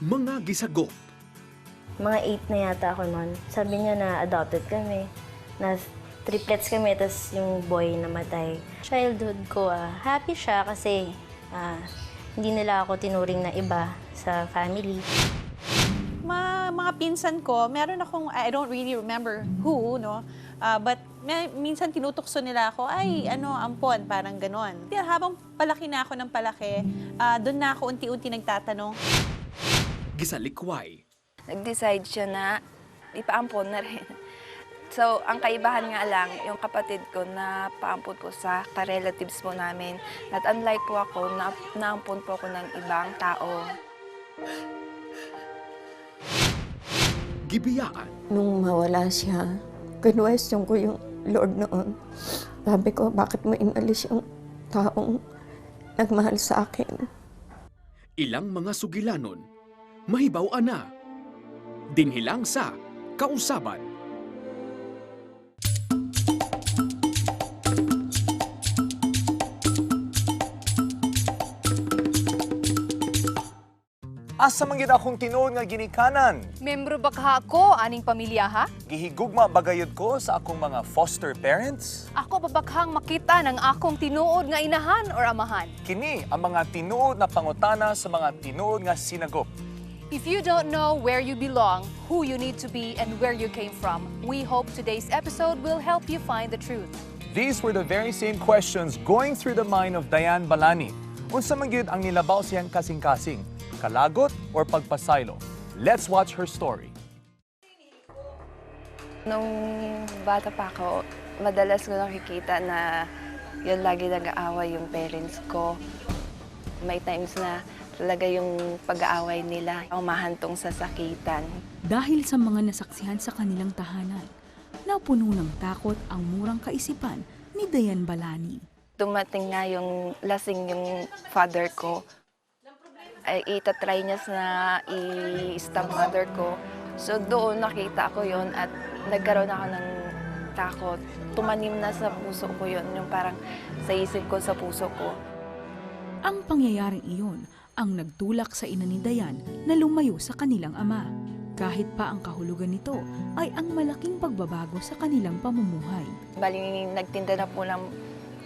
mga gisagop. Mga 8 na yata ako noon. Sabi niya na adopted kami, na triplets kami, tapos yung boy namatay. Childhood ko, happy siya kasi hindi nila ako tinuring na iba sa family. Mga pinsan ko, meron akong, I don't really remember who, no? But minsan tinutukso nila ako, ay, ampon, parang ganon. Habang palaki na ako ng palaki, doon na ako unti-unti nagtatanong. Gisalikway. Nag-decide siya na ipaampon na rin. So, ang kaibahan nga lang, yung kapatid ko na paampon ko sa ka-relatives po namin. At unlike po ako, naampon po ako ng ibang tao. Gibiyaan. Nung mawala siya, kinwestiyon ko yung Lord noon. Sabi ko, bakit mo inalis yung taong nagmahal sa akin? Ilang mga sugilanon, mahibaw ana. Dinhilang sa kausaban. Asa man gyud akong tinuod nga ginikanan. Membro ba ka ako, aning pamilya ha? Gihigugma bagayod ko sa akong mga foster parents. Ako babakhang makita ng akong tinuod nga inahan or amahan. Kini ang mga tinuod na pangutana sa mga tinuod nga sinagop. If you don't know where you belong, who you need to be, and where you came from, we hope today's episode will help you find the truth. These were the very same questions going through the mind of Diane Balani. Unsa man gyud ang nilabaw siyang kasing-kasing, kalagot or pagpasaylo. Let's watch her story. Nung bata pa ako, madalas ko nakikita na yun lagi nag-aaway yung parents ko. May times na talaga yung pag-aaway nila, umahantong sa sakitan. Dahil sa mga nasaksihan sa kanilang tahanan, napuno ng takot ang murang kaisipan ni Diane Balani. Dumating nga yung lasing yung father ko. Ay itatry niya na i-stab mother ko. So doon nakita ko yon at nagkaroon ako ng takot. Tumanim na sa puso ko yon, yung parang sa isip ko, sa puso ko. Ang pangyayaring iyon ang nagtulak sa ina ni Diane na lumayo sa kanilang ama. Kahit pa ang kahulugan nito ay ang malaking pagbabago sa kanilang pamumuhay. Bali, nagtinda na po ng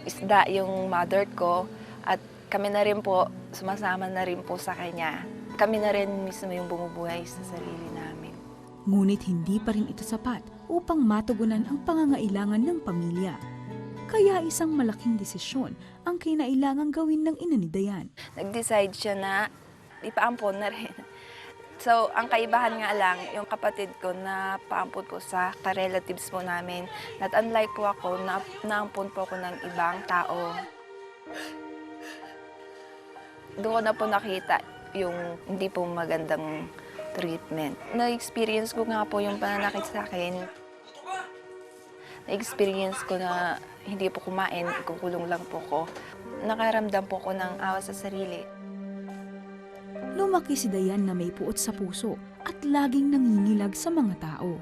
isda yung mother ko at kami na rin po, sumasama na rin po sa kanya. Kami na rin mismo yung bumubuhay sa sarili namin. Ngunit hindi pa rin ito sapat upang matugunan ang pangangailangan ng pamilya. Kaya isang malaking desisyon ang kinailangang gawin ng ina ni Diane. Nag-decide siya na ipaampon na rin. So, ang kaibahan nga lang, yung kapatid ko na paampon ko sa ka-relatives po namin. At unlike po ako, naampon po ako ng ibang tao. Doon ko na po nakita yung hindi po magandang treatment. Na-experience ko nga po yung pananakit sa akin. Na-experience ko na hindi po kumain, kukulong lang po ko. Nakaramdam po ko ng awa sa sarili. Lumaki si Diane na may puot sa puso at laging nangingilag sa mga tao.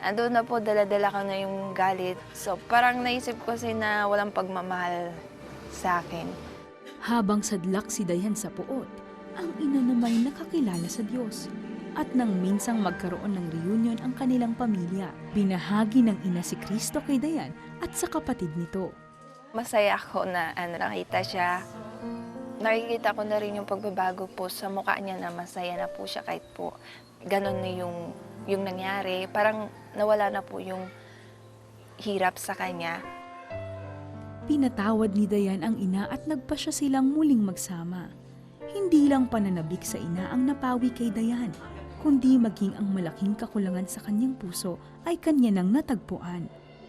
Andun na po, dala-dala ko na yung galit. So parang naisip ko kasi na walang pagmamahal sa akin. Habang sadlak si Diane sa puot, ang ina naman nakakilala sa Diyos. At nang minsang magkaroon ng reunion ang kanilang pamilya, binahagi ng ina si Kristo kay Diane at sa kapatid nito. Masaya ako na nakita siya. Nakikita ko na rin yung pagbabago po sa mukha niya na masaya na po siya kahit po ganon na yung nangyari. Parang nawala na po yung hirap sa kanya. Pinatawad ni Diane ang ina at nagpasya silang muling magsama. Hindi lang pananabik sa ina ang napawi kay Diane, kundi maging ang malaking kakulangan sa kanyang puso ay kanya nang natagpuan.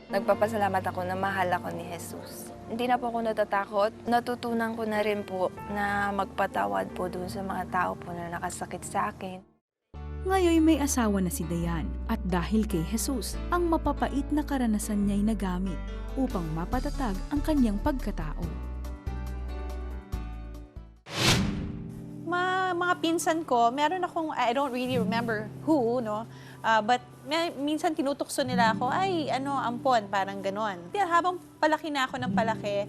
Nagpapasalamat ako na mahal ako ni Jesus. Hindi na po ako natatakot. Natutunan ko na rin po na magpatawad po dun sa mga tao po na nakasakit sa akin. Ngayon may asawa na si Diane at dahil kay Jesus, ang mapapait na karanasan niya'y nagamit upang mapatatag ang kanyang pagkatao. Mga pinsan ko, meron akong, I don't really remember who, no? But minsan tinutukso nila ako, ay, ampon, parang ganon. Habang palaki na ako ng palaki,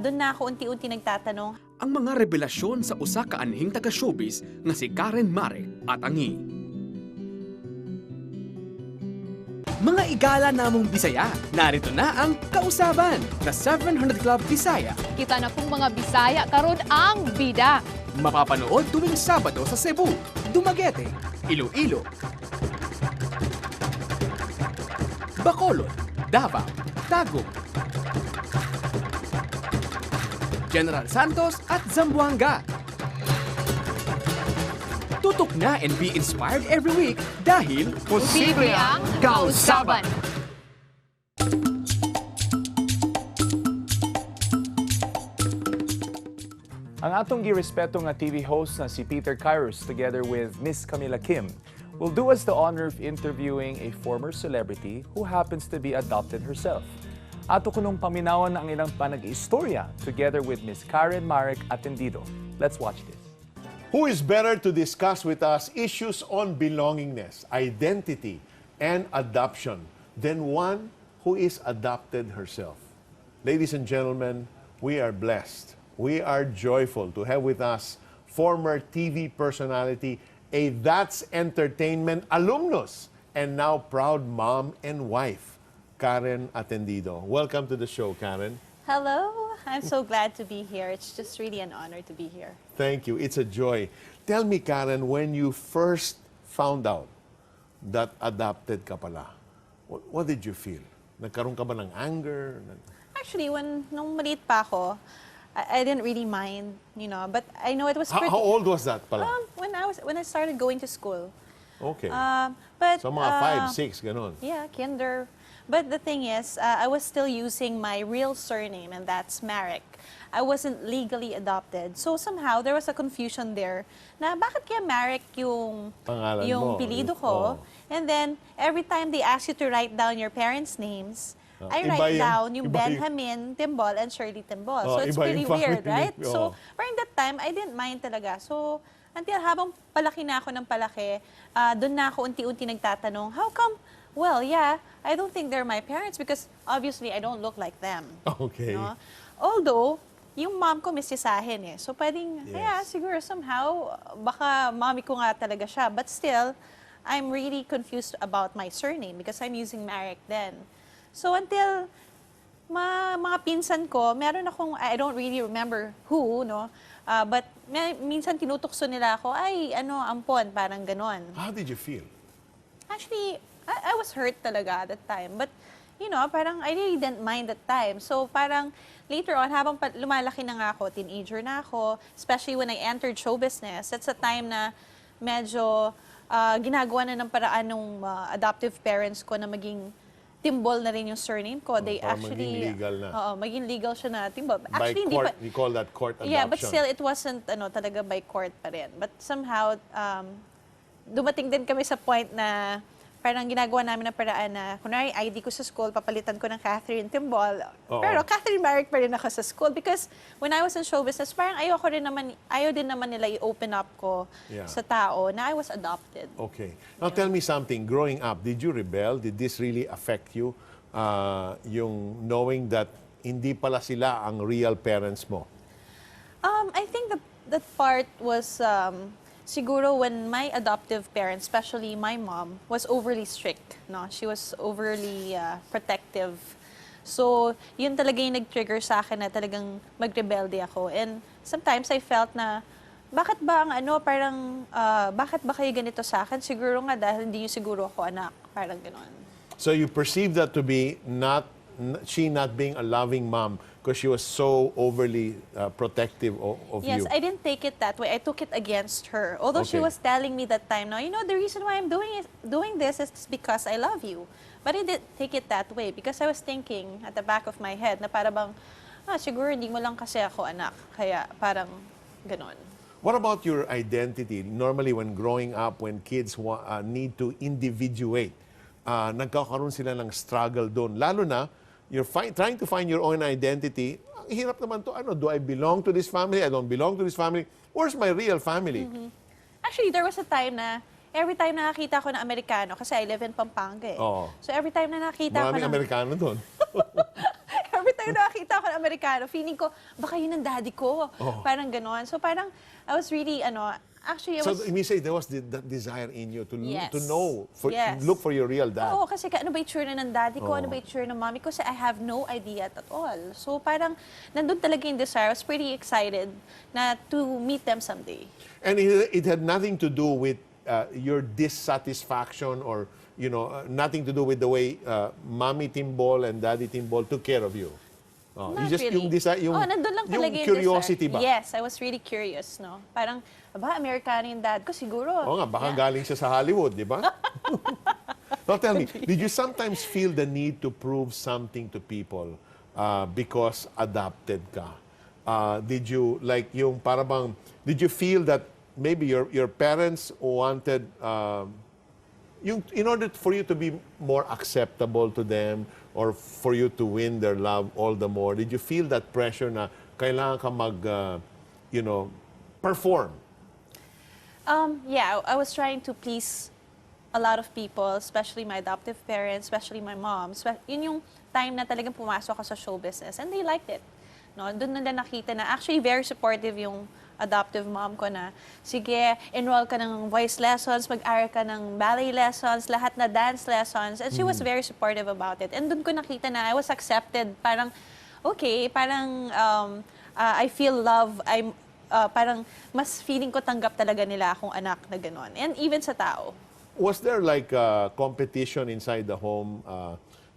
doon na ako unti-unti nagtatanong, ang mga revelasyon sa usa ka anhing taga-showbiz nga si Karen Marek at Angi. Mga igala namong Bisaya, narito na ang Kausaban na 700 Club Bisaya. Kita na pong mga Bisaya karon ang bida. Mapapanood tuwing Sabado sa Cebu, Dumaguete, Iloilo, Bacolod, Davao, Tagum, General Santos at Zamboanga. Tutok na and be inspired every week dahil Posible ang Kausaban. Ang atong girespeto nga TV host na si Peter Kairos together with Miss Camila Kim will do us the honor of interviewing a former celebrity who happens to be adopted herself. Ato kunong paminawan ang ilang panag-istorya together with Miss Karen Marek Atendido. Let's watch this. Who is better to discuss with us issues on belongingness, identity, and adoption than one who is adopted herself? Ladies and gentlemen, we are blessed. We are joyful to have with us former TV personality, a That's Entertainment alumnus, and now proud mom and wife, Karen Atendido. Welcome to the show, Karen. Hello, I'm so glad to be here. It's just really an honor to be here. Thank you. It's a joy. Tell me, Karen, when you first found out that adopted ka pala, what did you feel? Nagkaroon ka ba ng anger? Actually, nung maliit pa ako, I didn't really mind, but I know it was pretty... How old was that pala? When I started going to school. Okay. But So mga 5, 6, ganon. yeah, kinder. But the thing is, I was still using my real surname, and that's Marek. I wasn't legally adopted. So somehow, there was a confusion there na bakit kaya Marek yung Pangalan mo. pilido ko? Oo. And then, every time they ask you to write down your parents' names, I Iba write yung- down yung iba yung- Benjamin Timbol and Shirley Timbol. Oh, So it's iba pretty yung family weird, right? name. So Oo. parang that time, I didn't mind talaga. So until habang palaki na ako ng palaki, doon na ako unti-unti nagtatanong, how come? Well, yeah, I don't think they're my parents because obviously I don't look like them. Okay. No? Although, yung mom ko mistisahin eh. So pwedeng, Yes. yeah, siguro somehow, baka mommy ko nga talaga siya. But still, I'm really confused about my surname because I'm using Marek then. So until mga pinsan ko, meron akong, I don't really remember who, no? But minsan tinutukso nila ako, ay, ampon, parang ganon. How did you feel? Actually, I was hurt talaga at that time. But, parang I really didn't mind that time. So, parang later on, habang lumalaki na nga ako, teenager na ako, especially when I entered show business, that's a time na medyo ginagawa na ng paraan ng adoptive parents ko na maging Timbol na rin yung surname ko. They para actually... maging legal na. Oo, maging legal siya na Timbol. By Actually, hindi court, pa... we call that court adoption. Yeah, but still, it wasn't talaga by court pa rin. But somehow, dumating din kami sa point na parang ginagawa namin ng paraan na, kunwari, ID ko sa school, papalitan ko ng Catherine Timbol. Oo. Pero Catherine Marek pa rin ako sa school because when I was in show business, parang ayaw din naman nila i-open up ko Yeah. sa tao na I was adopted. Okay. Now tell me something. Growing up, did you rebel? Did this really affect you? Yung knowing that hindi pala sila ang real parents mo? I think that part was siguro when my adoptive parents, especially my mom, was overly strict. No? She was overly protective. So, yun talaga yung nag-trigger sa akin na talagang magrebelde ako. And sometimes I felt na, bakit ba bakit ba kayo ganito sa akin? Siguro nga dahil hindi nyo siguro ako anak. Parang gano'n. So you perceive that to be she not being a loving mom because she was so overly protective of Yes, you. I didn't take it that way. I took it against her. Although she Okay. was telling me that time, no, the reason why I'm doing this is because I love you. But I didn't take it that way because I was thinking at the back of my head na para bang, siguro hindi mo lang kasi ako anak. Kaya parang ganon. What about your identity? Normally, when growing up, when kids need to individuate, nagkakaroon sila ng struggle doon. Lalo na, you're trying to find your own identity. Ang hirap naman to. Do I belong to this family? I don't belong to this family. Where's my real family? Actually, there was a time na every time na nakita ko na Amerikano, kasi I live in Pampanga eh. Oo. So every time na nakita ko Maraming na... Amerikano doon. Every time yung nakita ko ng Amerikano, feeling ko, baka yun ang daddy ko. Parang ganon. So parang, I was really, actually, I So, was... you mean say there was that desire in you to Yes. to know, Yes. look for your real dad. Oo, kasi ano ba itsura ng daddy ko, ano ba itsura ng mommy ko, kasi I have no idea at all. So parang, nandun talaga yung desire. I was pretty excited na to meet them someday. And it had nothing to do with your dissatisfaction or, nothing to do with the way Mommy Timbol and Daddy Timbol took care of you. Not You just, really. yung desire, nandun lang yung talaga yung curiosity desire. ba? Yes, I was really curious, no? Parang, Amerikano yung dad ko, siguro. Oo nga, baka galing siya sa Hollywood, di ba? Now tell me, did you sometimes feel the need to prove something to people because adopted ka? Did you, like yung parang, did you feel that maybe your parents wanted, in order for you to be more acceptable to them or for you to win their love all the more, did you feel that pressure na kailangan ka perform? Yeah, I was trying to please a lot of people, especially my adoptive parents, especially my mom. Yun yung time na talagang pumasok ako sa show business and they liked it. No, doon nila nakita na actually very supportive yung adoptive mom ko na, sige, enroll ka ng voice lessons, mag-aral ka ng ballet lessons, lahat na dance lessons. And she was very supportive about it. And doon ko nakita na I was accepted. Parang, okay, parang I feel love. Parang mas feeling ko tanggap talaga nila akong anak na gano'n. And even sa tao. Was there like a competition inside the home?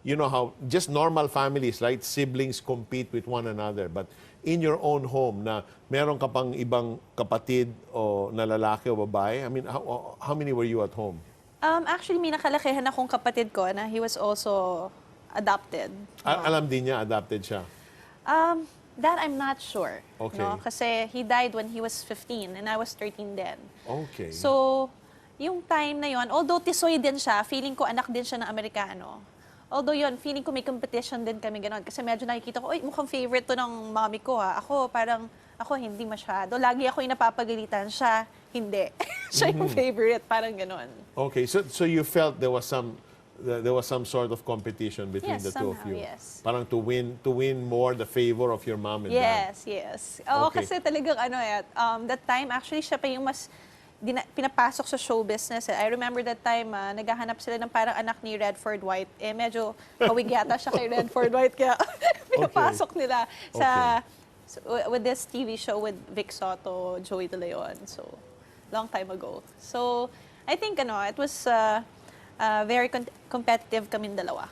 You know how just normal families, right? Siblings compete with one another. But in your own home, na meron ka pang ibang kapatid o na lalaki o babae? I mean, how many were you at home? Actually, may nakalakihan akong kapatid ko na he was also adopted. Alam din niya, adopted siya. That I'm not sure. Okay. No? Kasi he died when he was 15 and I was 13 then. Okay. So, yung time na yon, although tisoy din siya, feeling ko anak din siya ng Amerikano. Although yun, feeling ko may competition din kami gano'n. Kasi medyo nakikita ko, uy, mukhang favorite to ng mommy ko ha. Ako hindi masyado. Lagi ako yung napapagalitan. Siya, hindi. Siya yung favorite, parang gano'n. Okay, so you felt there was some sort of competition between Yes, the two of somehow, you. yes. Parang to win more the favor of your mom and dad. Yes. Oo, Okay. kasi talagang that time, actually, siya pa yung mas pinapasok sa show business. I remember that time, naghahanap sila ng parang anak ni Redford White. Medyo kawig yata siya kay Redford White, kaya pinapasok nila with this TV show with Vic Soto, Joey De Leon. So, long time ago. So, I think, it was very competitive kaming dalawa.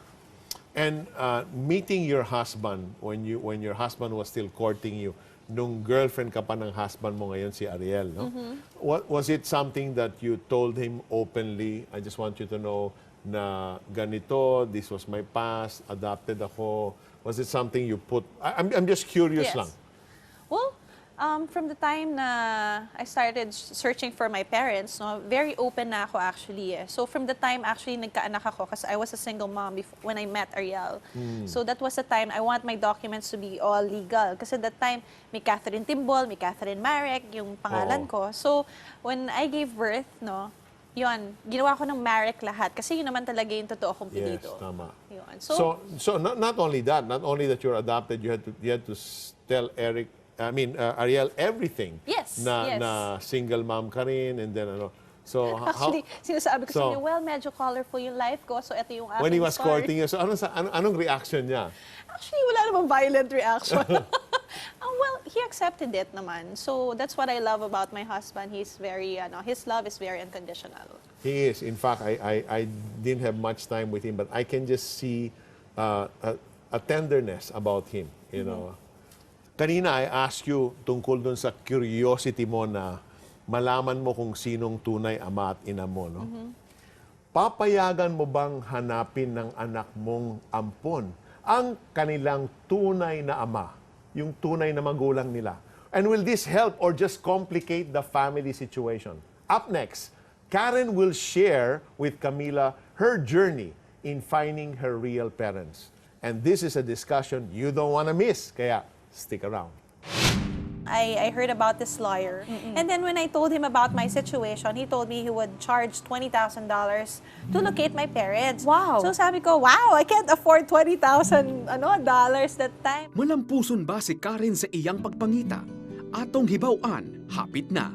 And meeting your husband when your husband was still courting you, nung girlfriend ka pa ng husband mo ngayon si Ariel, no? Was it something that you told him openly? I just want you to know na ganito, this was my past, adopted ako. Was it something you put? I'm just curious Yes. lang. Well, from the time na I started searching for my parents, no, very open na ako actually. So from the time actually nagkaanak ako, kasi I was a single mom when I met Ariel. So that was the time I want my documents to be all legal. Kasi that time, may Catherine Timbol, may Catherine Marek, yung pangalan ko. So when I gave birth, no, yun, ginawa ko ng Marek lahat. Kasi yun naman talaga yung totoo kong pinito. Yes, tama. Yun. So not only that, not only that you're adopted, you had to tell Ariel everything. Yes, Na yes. na single mom ka rin, and then So Actually, sinasabi ko sa So- kanya, well, medyo colorful yung life ko, so ito yung aking when he was story. courting you, so anong reaction niya? Actually, wala namang violent reaction. Well, he accepted it naman. So that's what I love about my husband. He's very, his love is very unconditional. He is. In fact, I didn't have much time with him, but I can just see a tenderness about him, you know. Kanina, I asked you tungkol dun sa curiosity mo na malaman mo kung sinong tunay ama at ina mo, no? Papayagan mo bang hanapin ng anak mong ampon ang kanilang tunay na ama, yung tunay na magulang nila? And will this help or just complicate the family situation? Up next, Karen will share with Camila her journey in finding her real parents. And this is a discussion you don't want to miss, kaya stick around. I heard about this lawyer. And then when I told him about my situation, he told me he would charge $20,000 to locate my parents. Wow. So sabi ko, wow, I can't afford $20,000 dollars that time. Malampuson ba si Karen sa iyang pagpangita? Atong hibaw-an, hapit na.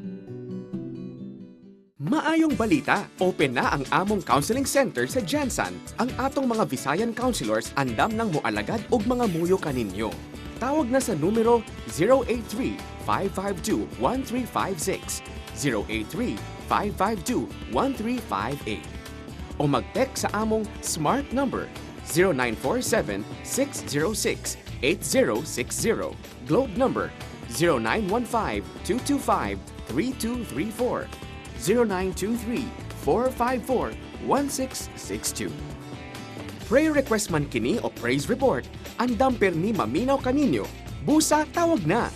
Maayong balita, open na ang among counseling center sa Jensan. Ang atong mga Visayan counselors andam nang moalagad og mga muyo kaninyo. Tawag na sa numero 083-552-1356, 083-552-1358. O mag-text sa among smart number 0947-606-8060, globe number 0915-225-3234, 0923-454-1662. Prayer request man kini o praise report, andam permi maminaw kaninyo. Busa tawag na!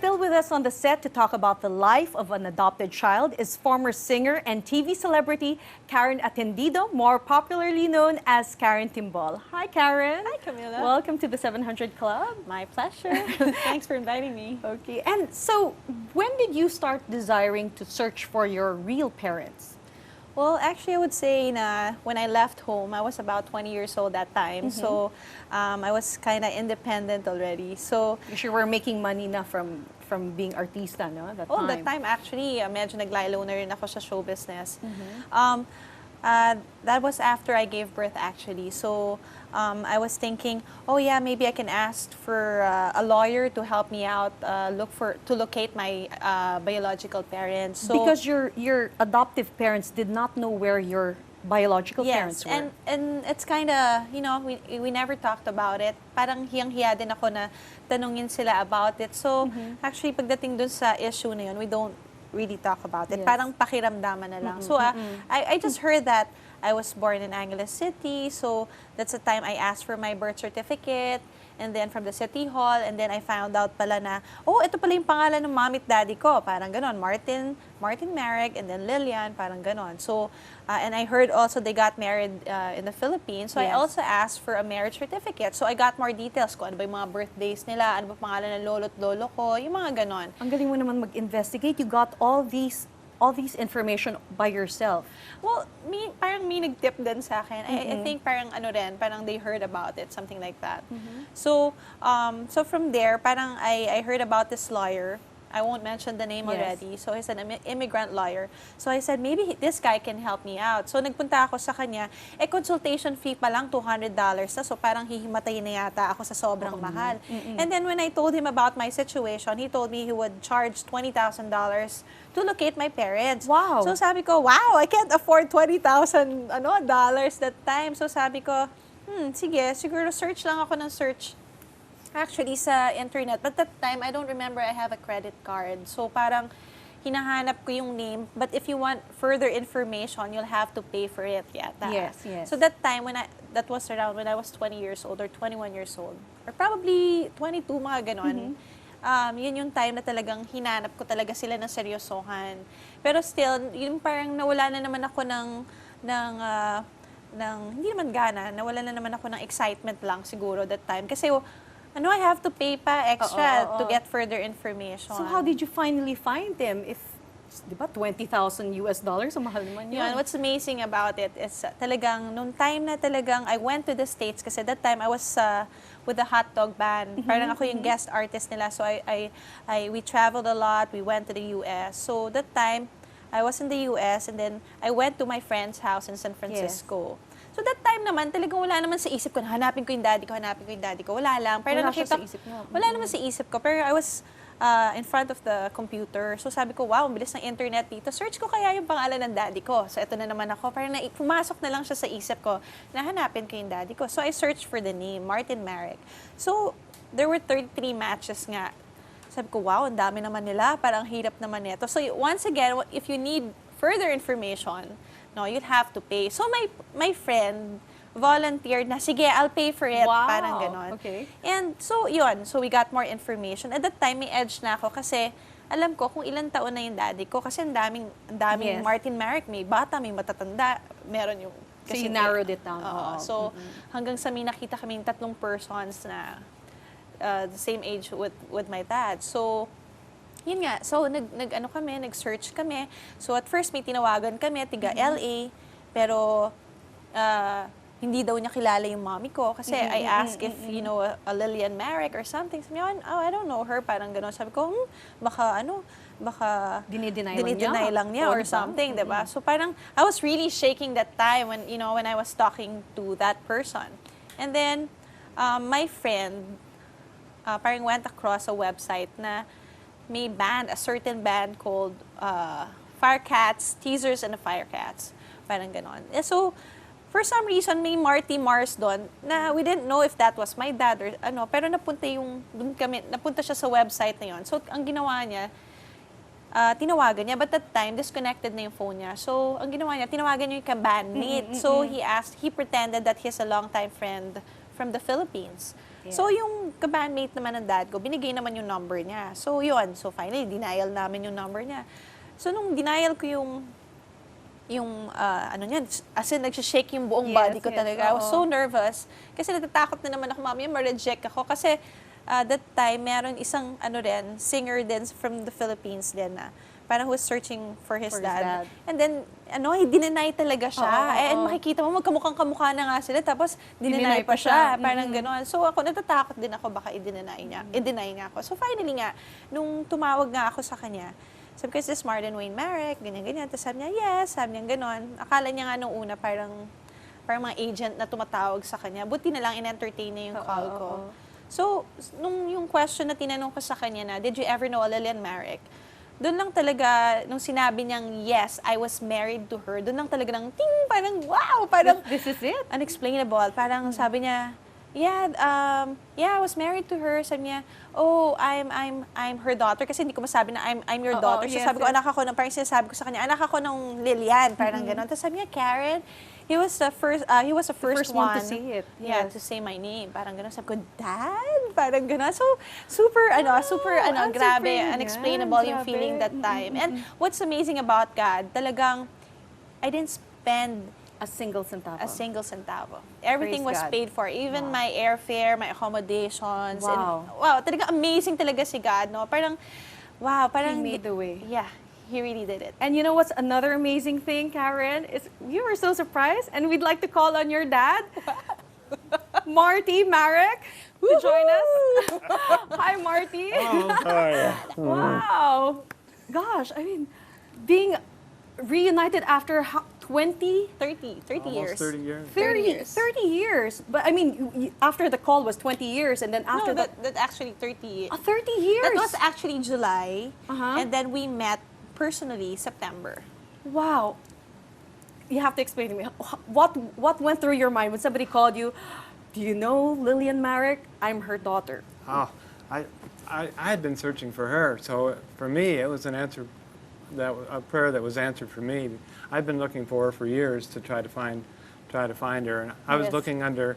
Still with us on the set to talk about the life of an adopted child is former singer and TV celebrity Karen Atendido, more popularly known as Karen Timbol. Hi, Karen. Hi, Camila. Welcome to the 700 Club. My pleasure. Thanks for inviting me. Okay, and so when did you start desiring to search for your real parents? Well, actually, I would say na when I left home, I was about 20 years old that time. So I was kind of independent already. So You were making money na from being artista, no? That time. that time actually, medyo naglaylo na rin ako sa show business. That was after I gave birth actually. So I was thinking, oh yeah, maybe I can ask for a lawyer to help me out, to locate my biological parents. So, Because your adoptive parents did not know where your biological parents were. and it's kind of, we never talked about it. Parang hiyang-hiya din ako na tanungin sila about it. So, actually, pagdating dun sa issue na yun, we don't really talk about it. Yes. Parang pakiramdaman na lang. So, I just heard that I was born in Angeles City. So, that's the time I asked for my birth certificate. And then from the City Hall, and then I found out pala na, oh, ito pala yung pangalan ng mami at daddy ko. Parang ganon, Martin Marek, and then Lilian, parang ganon. So, and I heard also they got married in the Philippines. So I also asked for a marriage certificate. So I got more details ko. Ano ba yung mga birthdays nila? Ano ba pangalan ng lolo at lolo ko? Yung mga ganon. Ang galing mo naman mag-investigate. You got all these information by yourself. Well, parang may nag-tip din sa akin. I think parang parang they heard about it, something like that. So, so from there, parang I heard about this lawyer. I won't mention the name already. So he's an immigrant lawyer. So I said, maybe this guy can help me out. So nagpunta ako sa kanya. Consultation fee pa lang $200 na. So parang hihimatayin na yata ako sa sobrang mahal. And then when I told him about my situation, he told me he would charge $20,000 to locate my parents. Wow. So sabi ko, wow, I can't afford $20,000 dollars that time. So sabi ko, sige, siguro search lang ako ng search. Actually, sa internet. But that time, I don't remember I have a credit card. So parang hinahanap ko yung name. But if you want further information, you'll have to pay for it yata. Yes, yes. So that time, that was around when I was 20 years old or 21 years old. Or probably 22, mga ganon. Yun yung time na talagang hinanap ko talaga sila ng seryosohan. Pero still, yung parang nawala na naman ako ng hindi naman gana, nawala na naman ako ng excitement lang siguro that time. Kasi I have to pay pa extra to get further information. So how did you finally find them? If, di ba, $20,000 ang mahal naman yun. Yun, what's amazing about it is talagang, nung time na talagang I went to the States, kasi that time I was with the Hot Dog Band. Parang ako yung guest artist nila. So we traveled a lot. We went to the US. So that time, I was in the US and then I went to my friend's house in San Francisco. Yes. So that time naman, talagang wala naman sa isip ko na hanapin ko yung daddy ko. Wala lang. Pero wala nakita, siya sa isip mo. Wala naman sa isip ko. Pero I was in front of the computer. So sabi ko, wow, ang bilis ng internet dito. Search ko kaya yung pangalan ng daddy ko. So ito na naman ako. Parang pumasok na lang siya sa isip ko na hanapin ko yung daddy ko. So I searched for the name, Martin Marek. So there were 33 matches nga. Sabi ko, wow, ang dami naman nila. Parang hirap naman nito. So once again, if you need further information, you'd have to pay. So my friend volunteered na, sige, I'll pay for it. Wow. Parang ganon. Okay. And so, yun. So we got more information. At that time, may edge na ako kasi alam ko kung ilang taon na yung daddy ko. Kasi ang daming Yes. Martin Marek. May bata, may matatanda. Meron yung So you narrowed it down. Oo. So, hanggang sa may nakita kaming 3 persons na the same age with my dad. So, yun nga. So, nag-search kami. So, at first, may tinawagan kami, tiga LA, pero hindi daw niya kilala yung mommy ko. Kasi I asked if, you know, a Lillian Marek or something. Sabi niya, oh, I don't know her. Parang gano'n. Sabi ko, baka dinideny lang niya or something, diba? So parang I was really shaking that time when, you know, when I was talking to that person. And then my friend parang went across a website na may band, a certain band called Firecats, Teasers and the Firecats. Parang ganon. So for some reason, may Marty Mars doon na we didn't know if that was my dad or ano, pero napunta siya sa website na yon. So ang ginawa niya, tinawagan niya, but that time, disconnected na yung phone niya. So, ang ginawa niya, tinawagan niya yung kabandmate. So, he pretended that he's a longtime friend from the Philippines. Yeah. So, yung kabandmate naman ng dad ko, binigay naman yung number niya. So, yun. So, finally, denial namin yung number niya. So, nung denial ko yung ano niya, as in, nagsishake yung buong body ko talaga. I was so nervous. Kasi natatakot na naman ako, mamaya ma-reject ako. Kasi, that time, meron isang singer din from the Philippines din na parang who was searching for his dad. And then, dinenay talaga siya. And makikita mo, magkamukhang-kamukha na nga sila, tapos dinenay pa siya. Parang gano'n. So ako, natatakot din ako, baka i-deny niya. I-deny nga ako. So finally nga, nung tumawag nga ako sa kanya, sabi ko, is this Marlon Wayne Marek? Ganyan-ganyan. Tapos sabi niya, yes. Sabi niya gano'n. Akala niya nga nung una, parang mga agent na tumatawag sa kanya. Buti na lang, in-entertain niya yung call ko. So, nung yung question na tinanong ko sa kanya na, did you ever know a Lillian Marek? Doon lang talaga, nung sinabi niyang, yes, I was married to her, doon lang talaga ng ting, parang wow, parang, this is it? Unexplainable. Parang sabi niya, yeah, I was married to her. Sabi niya, oh, I'm her daughter. Kasi hindi ko masabi na I'm your daughter. So sabi ko, anak ako ng, parang sinasabi ko sa kanya, anak ako ng Lilian, parang gano'n. Tapos sabi niya, Karen, he was the first one to see it. Yeah, to say my name. Parang gano'n. Sabi ko, Dad? Parang gano'n. So, super, grabe, unexplainable yung feeling that time. And what's amazing about God, talagang, I didn't spend a single centavo. Everything was paid for. Even my airfare, my accommodations. Wow, talaga amazing talaga si God, no? Parang, wow, parang... He made the way. Yeah, He really did it. And you know what's another amazing thing, Karen? Is you were so surprised, and we'd like to call on your dad, Marty Marek, to join us. Hi, Marty. Oh, hi. Wow. Gosh, I mean, being reunited after 30 Almost years. 30 years. 30 years. But I mean, after the call was 20 years, and then after that actually 30 years. 30 years? That was actually July, and then we met personally September. Wow. You have to explain to me, what went through your mind when somebody called you, do you know Lillian Marek? I'm her daughter. Oh, I had been searching for her, so for me it was an answer, a prayer that was answered for me. I've been looking for her for years to try to find her, and I was looking under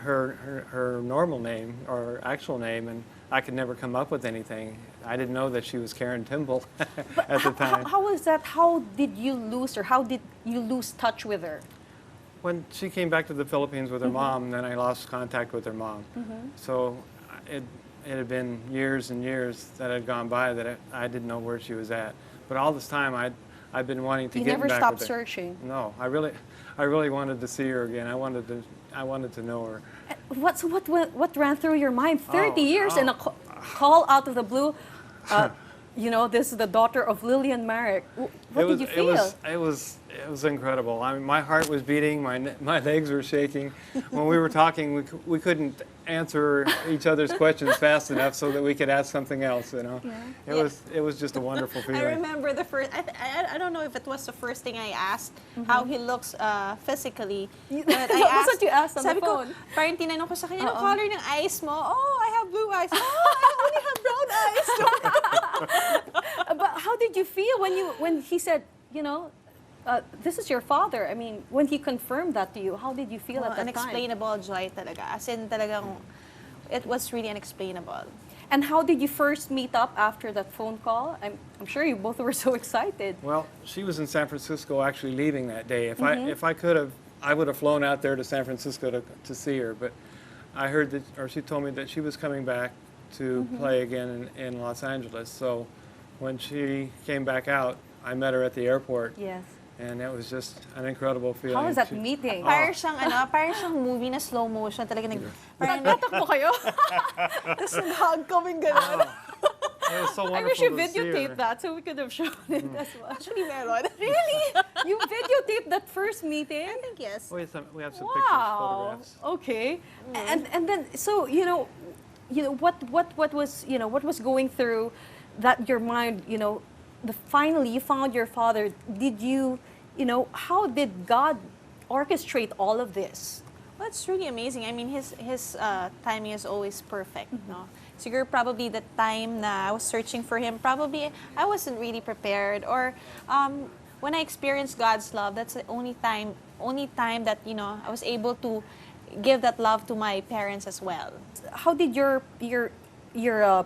her normal name or actual name, and I could never come up with anything. I didn't know that she was Karen Timble at the time. How was that? How did you lose her? How did you lose touch with her? When she came back to the Philippines with her mom, then I lost contact with her mom. So it had been years and years that had gone by that I didn't know where she was at. But all this time, I'd been wanting to get back with her. You never stopped searching. No, I really wanted to see her again. I wanted to know her. What ran through your mind? 30 years and a call out of the blue. You know, this is the daughter of Lillian Marek. What did you feel? It was incredible. I mean, my heart was beating, my legs were shaking. When we were talking, we couldn't answer each other's questions fast enough so that we could ask something else. You know, it was just a wonderful feeling. I remember the first. I don't know if it was the first thing I asked, how he looks physically. But I asked. What you asked on the phone? Parang tinanong ko sa kanya, anong color ng eyes mo? Oh, I have blue eyes. Oh, I only have brown eyes. But how did you feel when he said, you know, this is your father? I mean, when he confirmed that to you, how did you feel at that time? Unexplainable joy talaga. As in talagang, it was really unexplainable. And how did you first meet up after that phone call? I'm sure you both were so excited. Well, she was in San Francisco actually leaving that day. If I could have I would have flown out there to San Francisco to see her, but I heard that, or she told me that she was coming back to play again in Los Angeles. So when she came back out, I met her at the airport. Yes. And it was just an incredible feeling. How was that meeting? Parang siyang movie na slow motion. Talaga parang Nagtatakbo kayo? tapos nag-hug kaming gano'n. It was so I wonderful wish you to see her. videotaped that so we could have shown it as well. Actually, meron. Really? You videotaped that first meeting? I think yes. We have some pictures, Wow. photographs. Okay. And then so what was going through that your mind, finally you found your father. Did you how did God orchestrate all of this? Well, it's really amazing. I mean, his timing is always perfect, no? Siguro probably the time na I was searching for him, probably I wasn't really prepared. Or when I experienced God's love, that's the only time that, I was able to give that love to my parents as well. How did your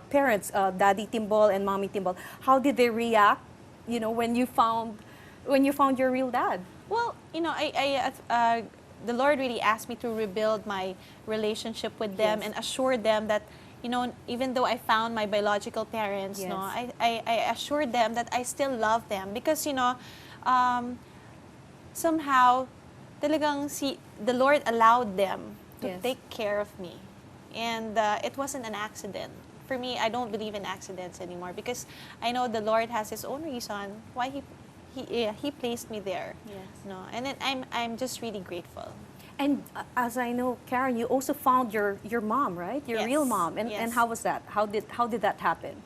parents, Daddy Timbol and Mommy Timbol, how did they react, when you found your real dad? Well, the Lord really asked me to rebuild my relationship with them and assure them that, even though I found my biological parents, Yes. I assured them that I still love them because, somehow, talagang the Lord allowed them to Yes. take care of me. And it wasn't an accident. For me, I don't believe in accidents anymore because I know the Lord has His own reason why He placed me there. Yes. No, and then I'm just really grateful. And as I know, Karen, you also found your mom, right? Your Yes. real mom. And Yes. how was that? How did that happen?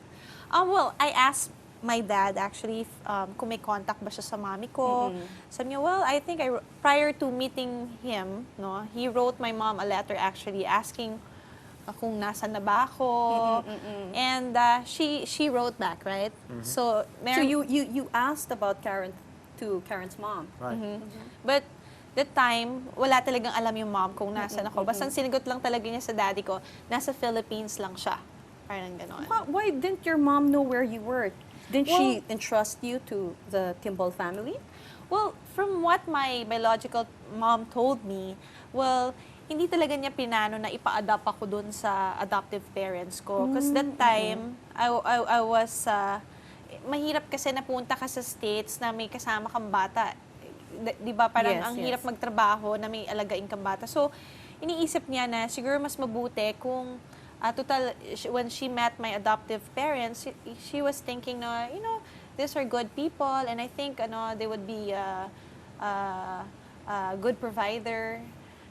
Well, I asked my dad actually kung may contact ba siya sa mami ko. Sabi niya, well, I think prior to meeting him, no, he wrote my mom a letter actually asking kung nasan na ba ako. And she wrote back, right? So, So you asked about Karen's mom. Right. But that time, wala talagang alam yung mom kung nasan ako. Basta ang sinigot lang talaga niya sa daddy ko, nasa Philippines lang siya. Parang gano'n. Why didn't your mom know where you were? Didn't she Well- entrust you to the Timbol family? Well, from what my biological mom told me, well, hindi talaga niya pinano na ipa-adopt ako dun sa adoptive parents ko. Because that time, I was, mahirap kasi napunta ka sa States na may kasama kang bata. Di ba parang Yes, ang yes. hirap magtrabaho na may alagaing kang bata. So, iniisip niya na siguro mas mabuti kung when she met my adoptive parents, she was thinking na, these are good people and I think they would be a good provider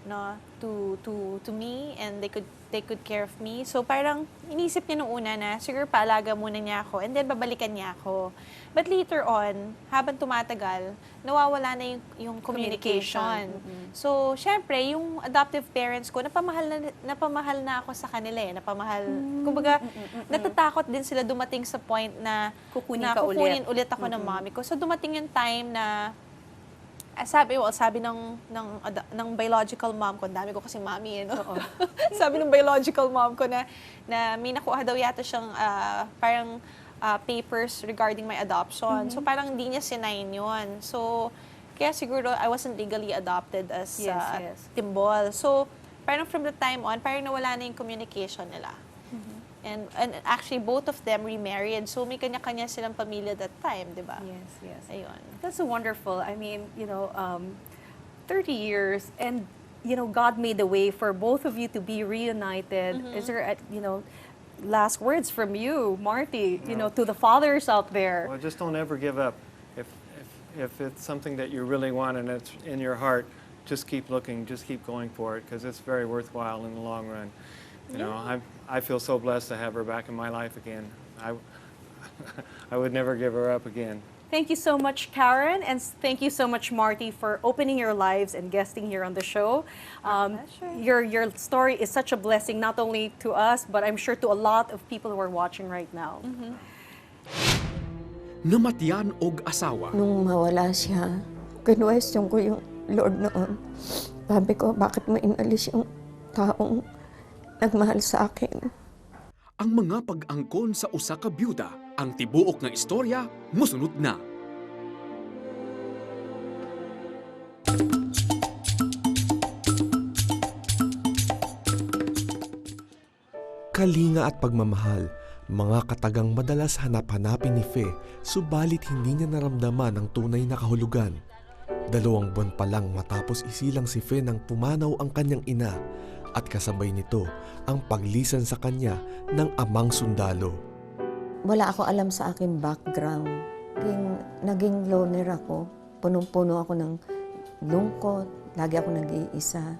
to me and they could take good care of me. So parang inisip niya nung una na siguro paalaga muna niya ako and then babalikan niya ako. But later on, habang tumatagal, nawawala na yung communication. So, syempre, yung adoptive parents ko, napamahal na ako sa kanila eh. Kumbaga, natatakot din sila dumating sa point na kukunin ulit ako ng mommy ko. So, dumating yung time na sabi ng biological mom ko, dami ko kasi mommy, sabi ng biological mom ko na may nakuha daw yata siyang parang papers regarding my adoption. So parang hindi niya sinayin yun. So kaya siguro I wasn't legally adopted as Yes. Timbol. So parang from the time on, parang nawala na yung communication nila. And actually, both of them remarried. So, may kanya-kanya silang pamilya that time, di ba? Yes. Ayun. That's so wonderful. I mean, 30 years and, God made a way for both of you to be reunited. Is there, last words from you, Marty, to the fathers out there? Well, just don't ever give up. If it's something that you really want and it's in your heart, just keep looking, just keep going for it because it's very worthwhile in the long run. I feel so blessed to have her back in my life again. I would never give her up again. Thank you so much, Karen, and thank you so much, Marty, for opening your lives and guesting here on the show. Your story is such a blessing, not only to us, but I'm sure to a lot of people who are watching right now. Namatyan og asawa. Nung mawala siya, kinwestiyon ko yung Lord noon. Sabi ko, bakit mo inalis yung taong nagmahal sa akin? Ang mga pag-angkon sa usa ka byuda, ang tibuok nga istorya mosunod na. Kalinga at pagmamahal, mga katagang madalas hanap-hanapin ni Fe, subalit hindi niya naramdaman ang tunay na kahulugan. 2 buwan pa lang matapos isilang si Fe nang pumanaw ang kanyang ina at kasabay nito ang paglisan sa kanya ng amang sundalo. Wala ako alam sa aking background. Naging loner ako. Punong-puno ako ng lungkot. Lagi ako nag-iisa.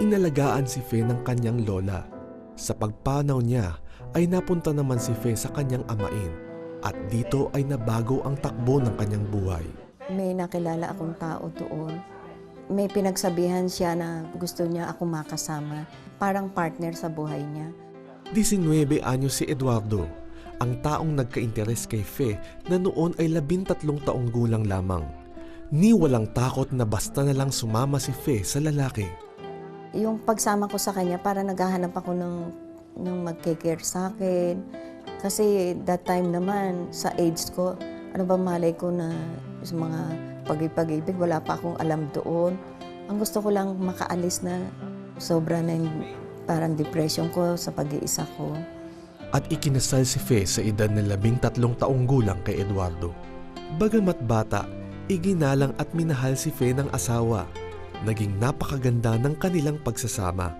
Inalagaan si Fe ng kanyang lola. Sa pagpanaw niya ay napunta naman si Fe sa kanyang amain at dito ay nabago ang takbo ng kanyang buhay. May nakilala akong tao doon. May pinagsabihan siya na gusto niya ako makasama. Parang partner sa buhay niya. 19 anyos si Eduardo, ang taong nagka-interes kay Fe na noon ay 13 taong gulang lamang. Ni walang takot na basta na lang sumama si Fe sa lalaki. Yung pagsama ko sa kanya, para naghahanap ako ng magkikare sa akin. Kasi that time naman, sa age ko, ano ba malay ko na sa mga pag-ibig, wala pa akong alam doon. Ang gusto ko lang makaalis na sobra na yung parang depression ko sa pag-iisa ko. At ikinasal si Fe sa edad na 13 taong gulang kay Eduardo. Bagamat bata, iginalang at minahal si Fe ng asawa. Naging napakaganda ng kanilang pagsasama.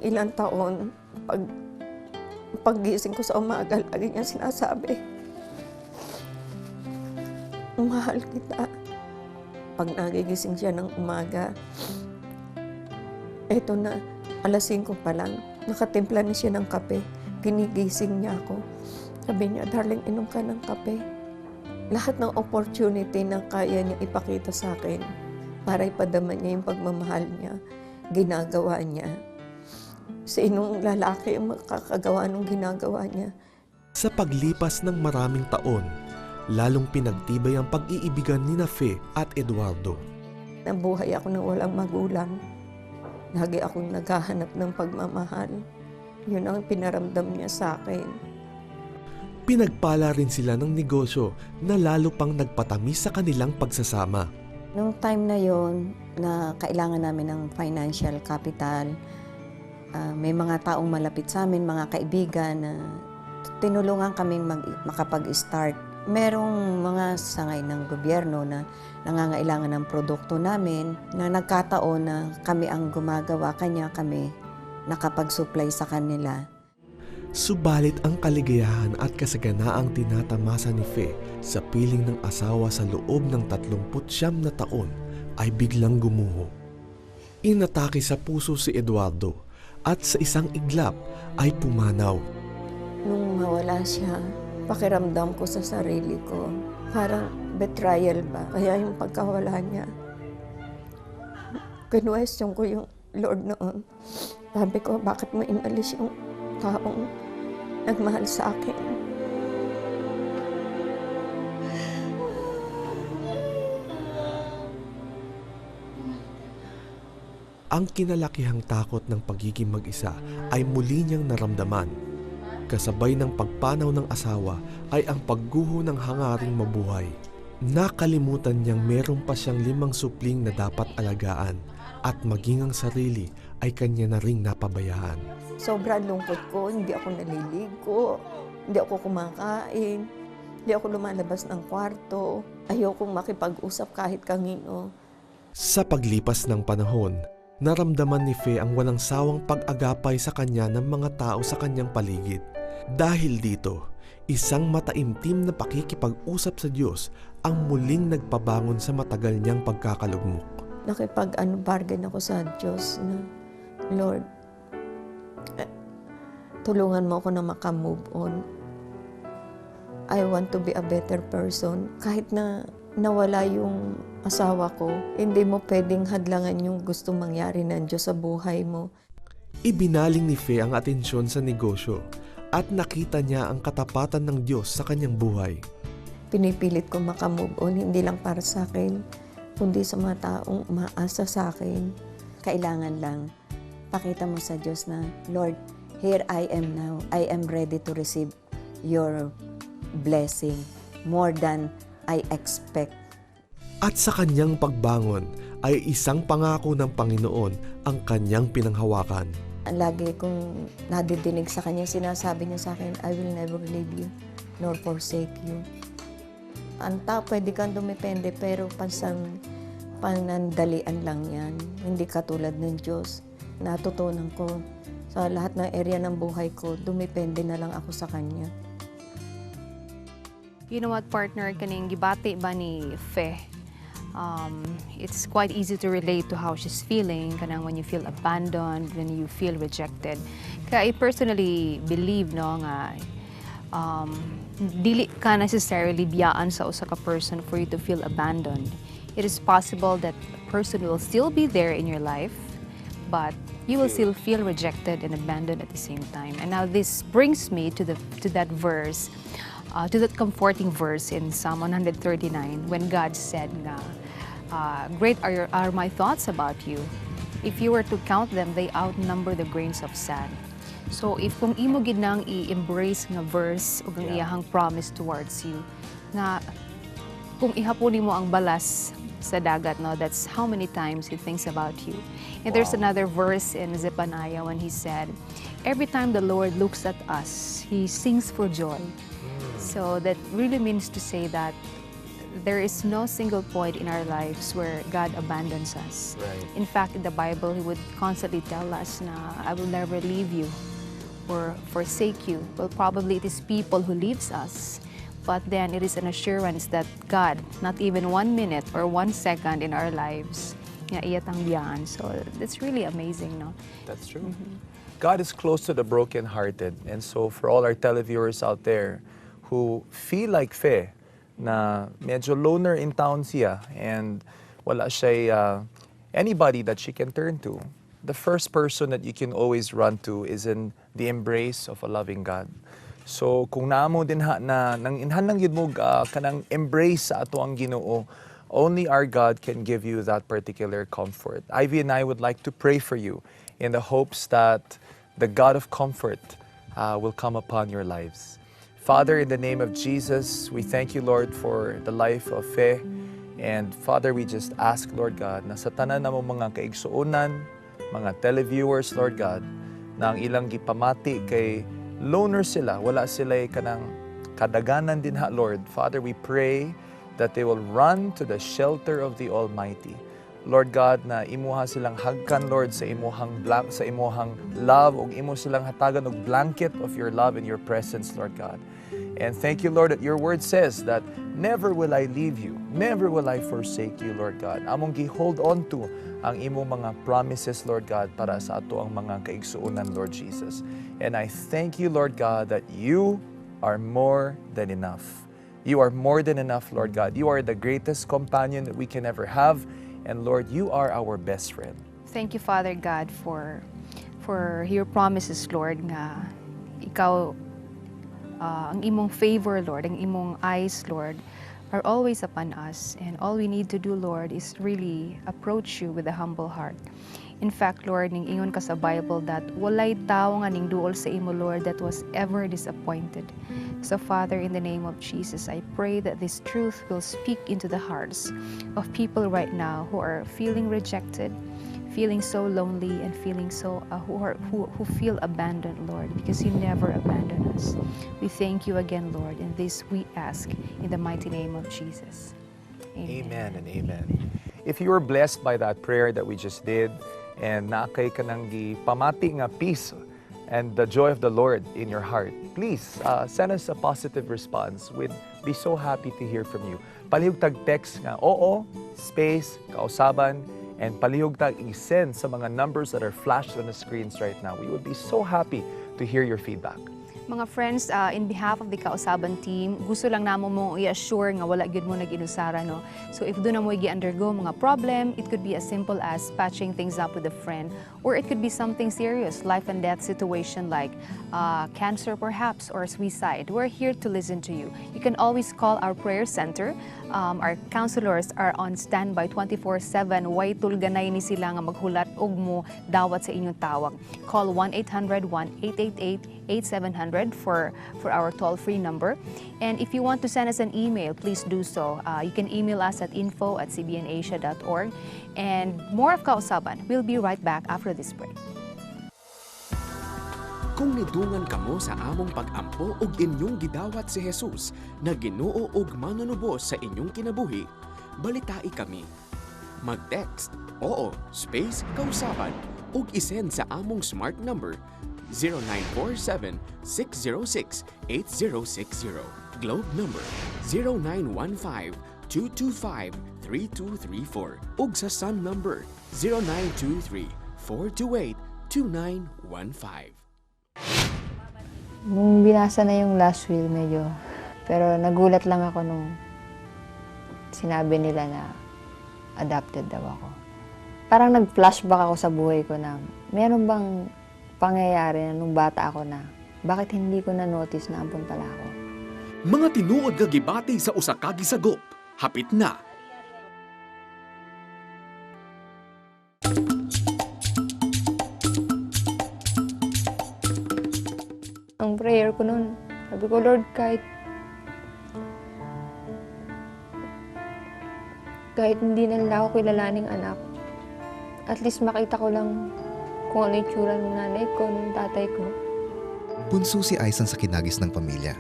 Ilang taon, paggising ko sa umaga, lagi niya sinasabi, mahal kita. Pag nagigising siya ng umaga, eto na, 5:00 pa lang, nakatimpla na siya ng kape. Ginigising niya ako. Sabi niya, darling, inom ka ng kape. Lahat ng opportunity na kaya niya ipakita sa akin para ipadama niya yung pagmamahal niya, ginagawa niya. Sinong lalaki ang makakagawa ng ginagawa niya? Sa paglipas ng maraming taon, lalong pinagtibay ang pag-iibigan ni Fe at Eduardo. Nabuhay ako na walang magulang. Lagi akong naghahanap ng pagmamahal. Yun ang pinaramdam niya sa akin. Pinagpala rin sila ng negosyo na lalo pang nagpatamis sa kanilang pagsasama. Nung time na yon na kailangan namin ng financial capital, may mga taong malapit sa amin, mga kaibigan, na tinulungan kaming makapag-start. Merong mga sangay ng gobyerno na nangangailangan ng produkto namin na nagkataon na kami ang gumagawa, kanya kami nakapag-supply sa kanila. Subalit ang kaligayahan at kasaganaang tinatamasa ni Fe sa piling ng asawa sa loob ng 39 na taon ay biglang gumuho. Inatake sa puso si Eduardo at sa isang iglap ay pumanaw. Nung mawala siya, pakiramdam ko sa sarili ko, parang betrayal ba? Kaya yung pagkawala niya, kinwestiyon ko yung Lord noon. Sabi ko, bakit mo inalis yung taong nagmahal sa akin? Ang kinalakihang takot ng pagiging mag-isa ay muli niyang naramdaman. Kasabay ng pagpanaw ng asawa ay ang pagguho ng hangaring mabuhay. Nakalimutan niyang meron pa siyang 5 supling na dapat alagaan at maging ang sarili ay kanya na ring napabayaan. Sobrang lungkot ko, hindi ako naliligo, hindi ako kumakain, hindi ako lumalabas ng kwarto, ayokong makipag-usap kahit kanino. Sa paglipas ng panahon, naramdaman ni Fe ang walang sawang pag-agapay sa kanya ng mga tao sa kanyang paligid. Dahil dito, isang mataimtim na pakikipag-usap sa Diyos ang muling nagpabangon sa matagal niyang pagkakalugmok. Nakipag-bargain ako sa Diyos na, Lord, tulungan mo ako na makamove on. I want to be a better person. Kahit na nawala yung asawa ko, hindi mo pwedeng hadlangan yung gusto mangyari ng Diyos sa buhay mo. Ibinaling ni Fe ang atensyon sa negosyo at nakita niya ang katapatan ng Diyos sa kanyang buhay. Pinipilit ko makamove on, hindi lang para sa akin, kundi sa mga taong umaasa sa akin. Kailangan lang pakita mo sa Diyos na, Lord, here I am now. I am ready to receive your blessing more than I expect. At sa kanyang pagbangon ay isang pangako ng Panginoon ang kanyang pinanghawakan. Lagi kong nadidinig sa kanya, sinasabi niya sa akin, I will never leave you nor forsake you. Pwede kang dumepende pero panandalian lang yan. Hindi katulad ng Diyos. Natutunan ko sa lahat ng area ng buhay ko, dumepende na lang ako sa Kanya. You know what, partner, kaning gibati ba ni Fe? It's quite easy to relate to how she's feeling, kanang when you feel abandoned, when you feel rejected. Kaya I personally believe no nga dili ka necessarily biyaan sa usa ka person for you to feel abandoned. It is possible that a person will still be there in your life, but you will still feel rejected and abandoned at the same time. And now this brings me to that verse, to that comforting verse in Psalm 139, when God said nga, great are my thoughts about you. If you were to count them, they outnumber the grains of sand. So if kung imo gid nang i-embrace nga verse o ang iyahang promise towards you, nga kung ihapon mo ang balas sa dagat, no, that's how many times He thinks about you. And there's another verse in Zephaniah when He said, every time the Lord looks at us, He sings for joy. So that really means to say that there is no single point in our lives where God abandons us. Right. In fact, in the Bible, He would constantly tell us na, I will never leave you or forsake you. Well, probably it is people who leaves us, but then it is an assurance that God, not even 1 minute or 1 second in our lives, nga iyatang biyaan. So that's really amazing, no? That's true. God is close to the brokenhearted. And so for all our televiewers out there who feel like Fe, na medyo loner in town siya and wala siya anybody that she can turn to, the first person that you can always run to is in the embrace of a loving God. So kung naamo din na nang inhan lang yun mo kanang embrace sa ato ang Ginoo, only our God can give you that particular comfort. Ivy and I would like to pray for you in the hopes that the God of comfort will come upon your lives. Father, in the name of Jesus, we thank you, Lord, for the life of Fe. And Father, we just ask, Lord God, na sa tanan na mo mga kaigsuunan, mga televiewers, Lord God, na ang ilang gipamati kay loner sila, wala sila kanang kadaganan din ha, Lord. Father, we pray that they will run to the shelter of the Almighty. Lord God, na imuha silang hagkan, Lord, sa imuhang love, ug imo silang hatagan og blanket of your love and your presence, Lord God. And thank you, Lord, that your word says that never will I leave you, never will I forsake you, Lord God. Among gi-hold on to ang imo mga promises, Lord God, para sa ato ang mga kaigsuunan, Lord Jesus. And I thank you, Lord God, that you are more than enough. You are more than enough, Lord God. You are the greatest companion that we can ever have. And Lord, you are our best friend. Thank you, Father God, for your promises, Lord, nga ikaw ang imong favor, Lord, ang imong eyes, Lord, are always upon us. And all we need to do, Lord, is really approach you with a humble heart. In fact, Lord, ning ingon ka sa Bible that walay tao nga ning duol sa imo, Lord, that was ever disappointed. So, Father, in the name of Jesus, I pray that this truth will speak into the hearts of people right now who are feeling rejected, feeling so lonely, and feeling so who feel abandoned, Lord, because you never abandon us. We thank you again, Lord, and this we ask in the mighty name of Jesus. Amen and amen. If you were blessed by that prayer that we just did, and naakay ka nang pamati nga peace and the joy of the Lord in your heart, please send us a positive response. We'd be so happy to hear from you. Palihog tag text nga oo, space, kausaban, and palihog tag i-send sa mga numbers that are flashed on the screens right now. We would be so happy to hear your feedback. Mga friends, in behalf of the Kausaban team, gusto lang namo mong i-assure nga wala gyud mo nag-inusara, no? So if doon na mo gi-undergo mga problem, it could be as simple as patching things up with a friend, or it could be something serious, life and death situation like cancer perhaps, or suicide. We're here to listen to you. You can always call our prayer center. Our counselors are on standby 24/7. Way tulganay ni sila nga maghulat og mo dawat sa inyong tawag. Call 1-800-1-888-8700 for our toll-free number. And if you want to send us an email, please do so. You can email us at info@cbnasia.org. And more of Kausaban. We'll be right back after this break. Kung nidungan kamo sa among pag-ampo ug inyong gidawat si Jesus na Ginoo ug manunubos sa inyong kinabuhi, balitai kami. Mag-text oo space kausaban ug isend sa among smart number 0947-606-8060. Globe number 0915-225-3234 ug sa Sun number 0923-428-2915. Nung binasa na yung last will, medyo, pero nagulat lang ako nung sinabi nila na adopted daw ako. Parang nag-flashback ako sa buhay ko na meron bang pangyayari na nung bata ako na bakit hindi ko na-notice na ampun pala ako. Mga tinuod nga gibati sa usa ka gisagop, hapit na. Ang prayer ko noon, sabi ko, Lord, kahit hindi na nila ako kilalaning anak, at least makita ko lang kung ano yung tsura ng nanay ko, ng tatay ko. Bunso si Aisan sa kinagis ng pamilya.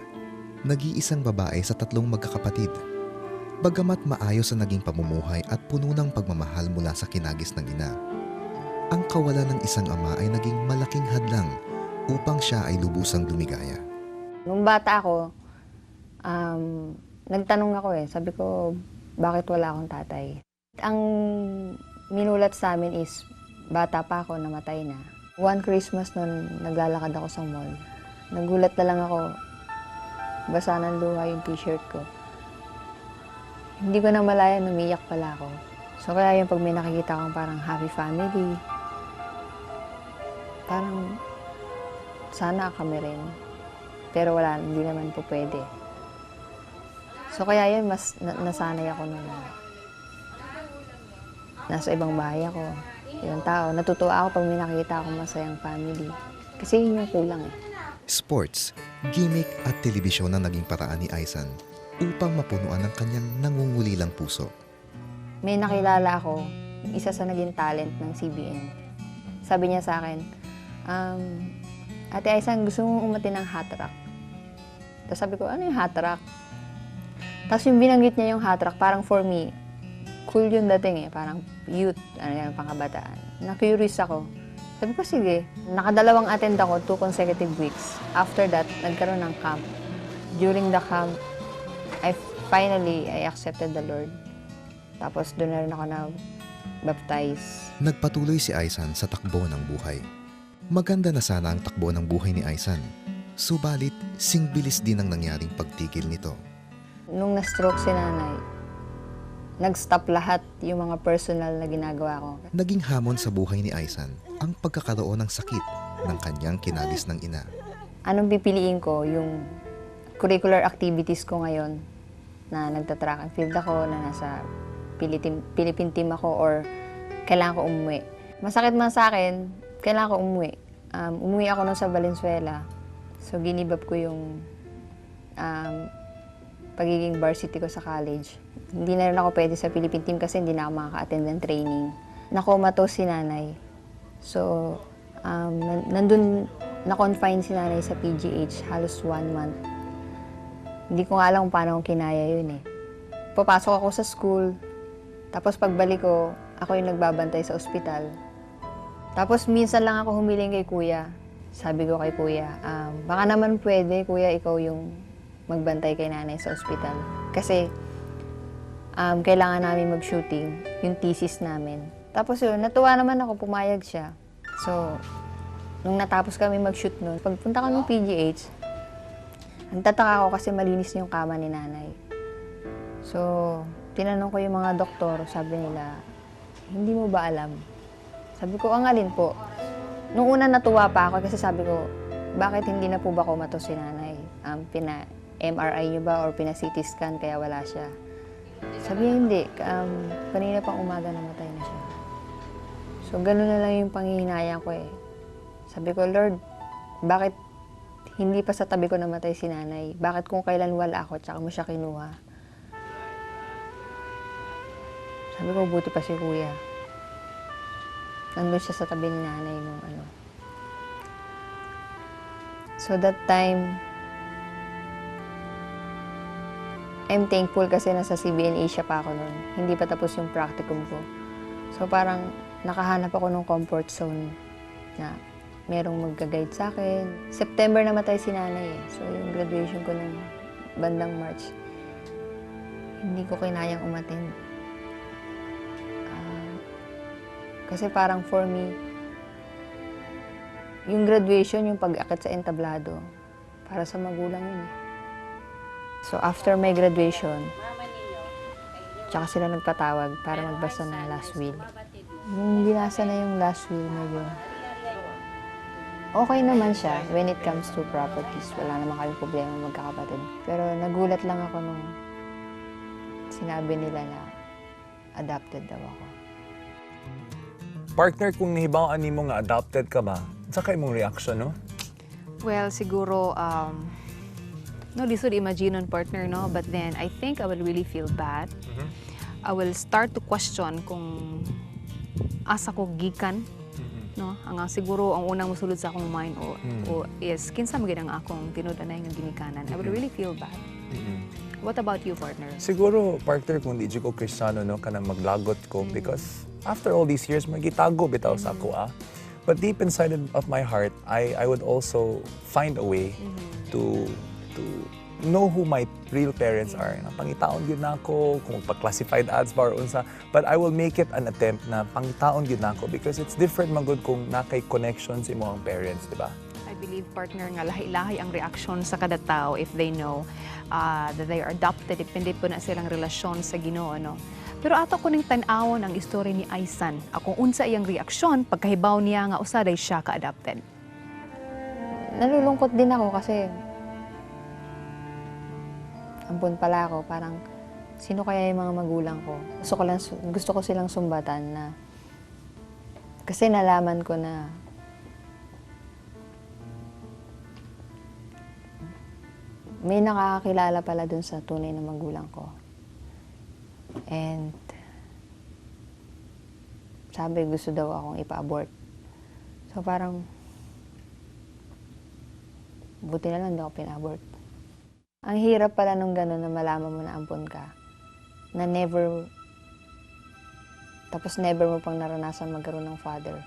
Nag-iisang babae sa 3 magkakapatid. Bagamat maayos ang naging pamumuhay at puno ng pagmamahal mula sa kinagis ng ina, ang kawalan ng isang ama ay naging malaking hadlang upang siya ay lubusang lumigaya. Nung bata ako, nagtanong ako sabi ko, bakit wala akong tatay? Ang minulat sa amin is, bata pa ako, namatay na. One Christmas noon, naglalakad ako sa mall. Nagulat na lang ako, basa ng luha yung t-shirt ko. Hindi ko na malaya, umiyak pala ako. So kaya yung pag may nakikita akong parang happy family, parang sana kami rin. Pero wala, hindi naman po pwede. So kaya yun, mas nasanay ako nung nasa ibang bahay ako, ibang tao. Natutuwa ako pag may nakikita akong masayang family. Kasi yun yung kulang Sports, gimmick at telebisyon ang naging paraan ni Aisan upang mapunuan ang kanyang nangungulilang puso. May nakilala ako, isa sa naging talent ng CBN. Sabi niya sa akin, Ate Aisan, gusto mong umati ng hot rock? Tapos sabi ko, ano yung hot rock? Tapos yung binanggit niya yung hot rock, parang for me, cool yung dating parang youth, pangkabataan. Na-curious ako. Sabi ko, sige. Nakadalawang attend ako, 2 consecutive weeks. After that, nagkaroon ng camp. During the camp, I accepted the Lord. Tapos doon na rin ako na-baptize. Nagpatuloy si Aisan sa takbo ng buhay. Maganda na sana ang takbo ng buhay ni Aisan. Subalit, singbilis din ang nangyaring pagtigil nito. Nung na-stroke si nanay, nag-stop lahat yung mga personal na ginagawa ko. Naging hamon sa buhay ni Aisan ang pagkakaroon ng sakit ng kanyang kinagis ng ina. Anong pipiliin ko? Yung curricular activities ko ngayon na nagtatrack and field ako, na nasa Philippine team ako, or kailangan ko umuwi. Masakit man sa akin, kailangan ko umuwi. Umuwi ako nun sa Valenzuela. So, ginibab ko yung pagiging varsity ko sa college. Hindi na rin ako pwede sa Philippine team kasi hindi na ako makaka-attend ng training. Nakomatos si nanay. So, nandun na-confine si nanay sa PGH halos 1 month. Hindi ko nga alam kung paano kong kinaya yun Papasok ako sa school, tapos pagbalik ko, ako yung nagbabantay sa ospital. Tapos minsan lang ako humiling kay kuya. Sabi ko kay kuya, baka naman pwede, kuya, ikaw yung magbantay kay nanay sa ospital. Kasi kailangan namin mag-shooting, yung thesis namin. Tapos yun, natuwa naman ako, pumayag siya. So, nung natapos kami mag-shoot nun, pagpunta kami ng PGH, nagtataka ako kasi malinis yung kama ni nanay. So, tinanong ko yung mga doktor, sabi nila, hindi mo ba alam? Sabi ko, ang alin po? Nung una natuwa pa ako kasi sabi ko, bakit hindi na po ba kumatos si nanay? Pina-MRI niyo ba or pina-CT scan kaya wala siya? Sabi niya, hindi. Kanina pang umaga namatay na siya. So, gano'n na lang yung panghihinayang ko Sabi ko, Lord, bakit hindi pa sa tabi ko namatay si nanay? Bakit kung kailan wala ako, tsaka mo siya kinuha? Sabi ko, buti pa si kuya. Nandun siya sa tabi ni nanay nung So that time, I'm thankful kasi nasa CBN Asia pa ako noon. Hindi pa tapos yung practicum ko. So parang nakahanap ako ng comfort zone na merong magga-guide sa akin. September namatay si nanay eh. So yung graduation ko ng bandang March, hindi ko kinayang umattend. Kasi parang for me, yung graduation, yung pag-akit sa entablado, para sa magulang yun eh. So after my graduation, tsaka sila nagpatawag para magbasa ng last will. Nung binasa na yung last will, medyo okay naman siya when it comes to properties. Wala naman kaming problema magkakapatid. Pero nagulat lang ako nung sinabi nila na adopted daw ako. Partner, kung nahibawaan ni mo nga adopted ka ba, saka imong reaction, no? Well, siguro, no, this would imagine on partner, no? But then, I think I will really feel bad. I will start to question kung asa ko gikan, no? Ang siguro, ang unang musulod sa akong mind o is, kinsa magiging ang akong tinudanay ng ginikanan. I will really feel bad. What about you, partner? Siguro, partner, kung di ko Kristiyano, no, kanang maglagot ko because after all these years, magitago bitaw sa ako, But deep inside of my heart, I would also find a way to know who my real parents are. Pangitaon yun na ako, kung magpa-classified ads ba or unsa. But I will make it an attempt na pangitaon yun na ako because it's different magud kung nakay connections imo ang parents, di ba? I believe, partner, nga lahi-lahi ang reaksyon sa kada tao if they know that they are adopted. Depende po na silang relasyon sa Ginoo, no? Pero ato ko ning tan-awon ang istorya ni Aisan. Akong unsa iyang reaksyon pagkahibaw niya nga usaday siya ka-adopted. Nalulungkot din ako kasi ampun pala ako, parang sino kaya yung mga magulang ko? Gusto ko silang sumbatan na kasi nalaman ko na may nakakakilala pala dun sa tunay na magulang ko. And sabi gusto daw akong ipa-abort. So parang buti na lang daw ako pina-abort. Ang hirap pala nung gano'n na malaman mo na ampun ka. Na never, tapos never mo pang naranasan magkaroon ng father.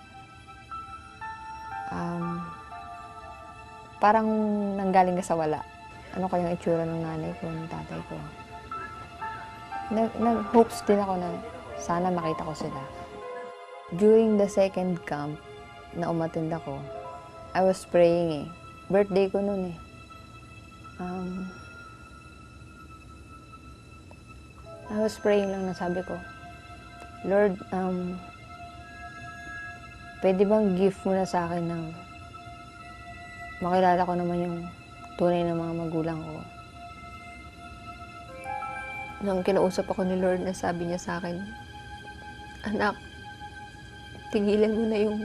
Parang nanggaling ka sa wala. Ano kayang itsura ng nanay ko, ng tatay ko. Nag-hopes din ako na sana makita ko sila. During the second camp na umattend ako, I was praying eh. Birthday ko noon eh. I was praying lang na sabi ko, Lord, pwede bang gift mo na sa akin ng makilala ko naman yung tunay na mga magulang ko. Nung kinausap ako ni Lord, na sabi niya sa akin, anak, tigilan mo na yung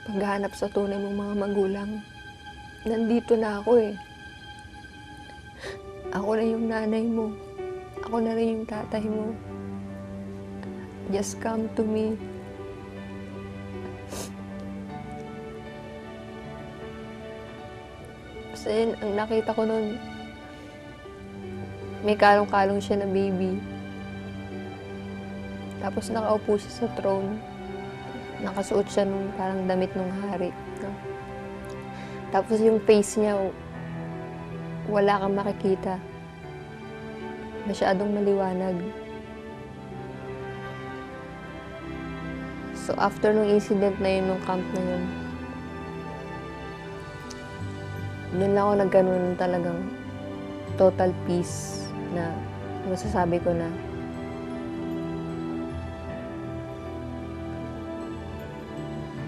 paghahanap sa tunay mong mga magulang. Nandito na ako eh. Ako na yung nanay mo. Ako na rin yung tatay mo. Just come to me. Kasi ang nakita ko nun, may kalong-kalong siya na baby. Tapos nakaupo siya sa throne. Nakasuot siya nung parang damit ng hari. No? Tapos yung face niya, wala kang makikita. Masyadong maliwanag. So after nung incident na yun, nung camp na yun, doon lang ako nagkaroon ng talagang total peace na masasabi ko na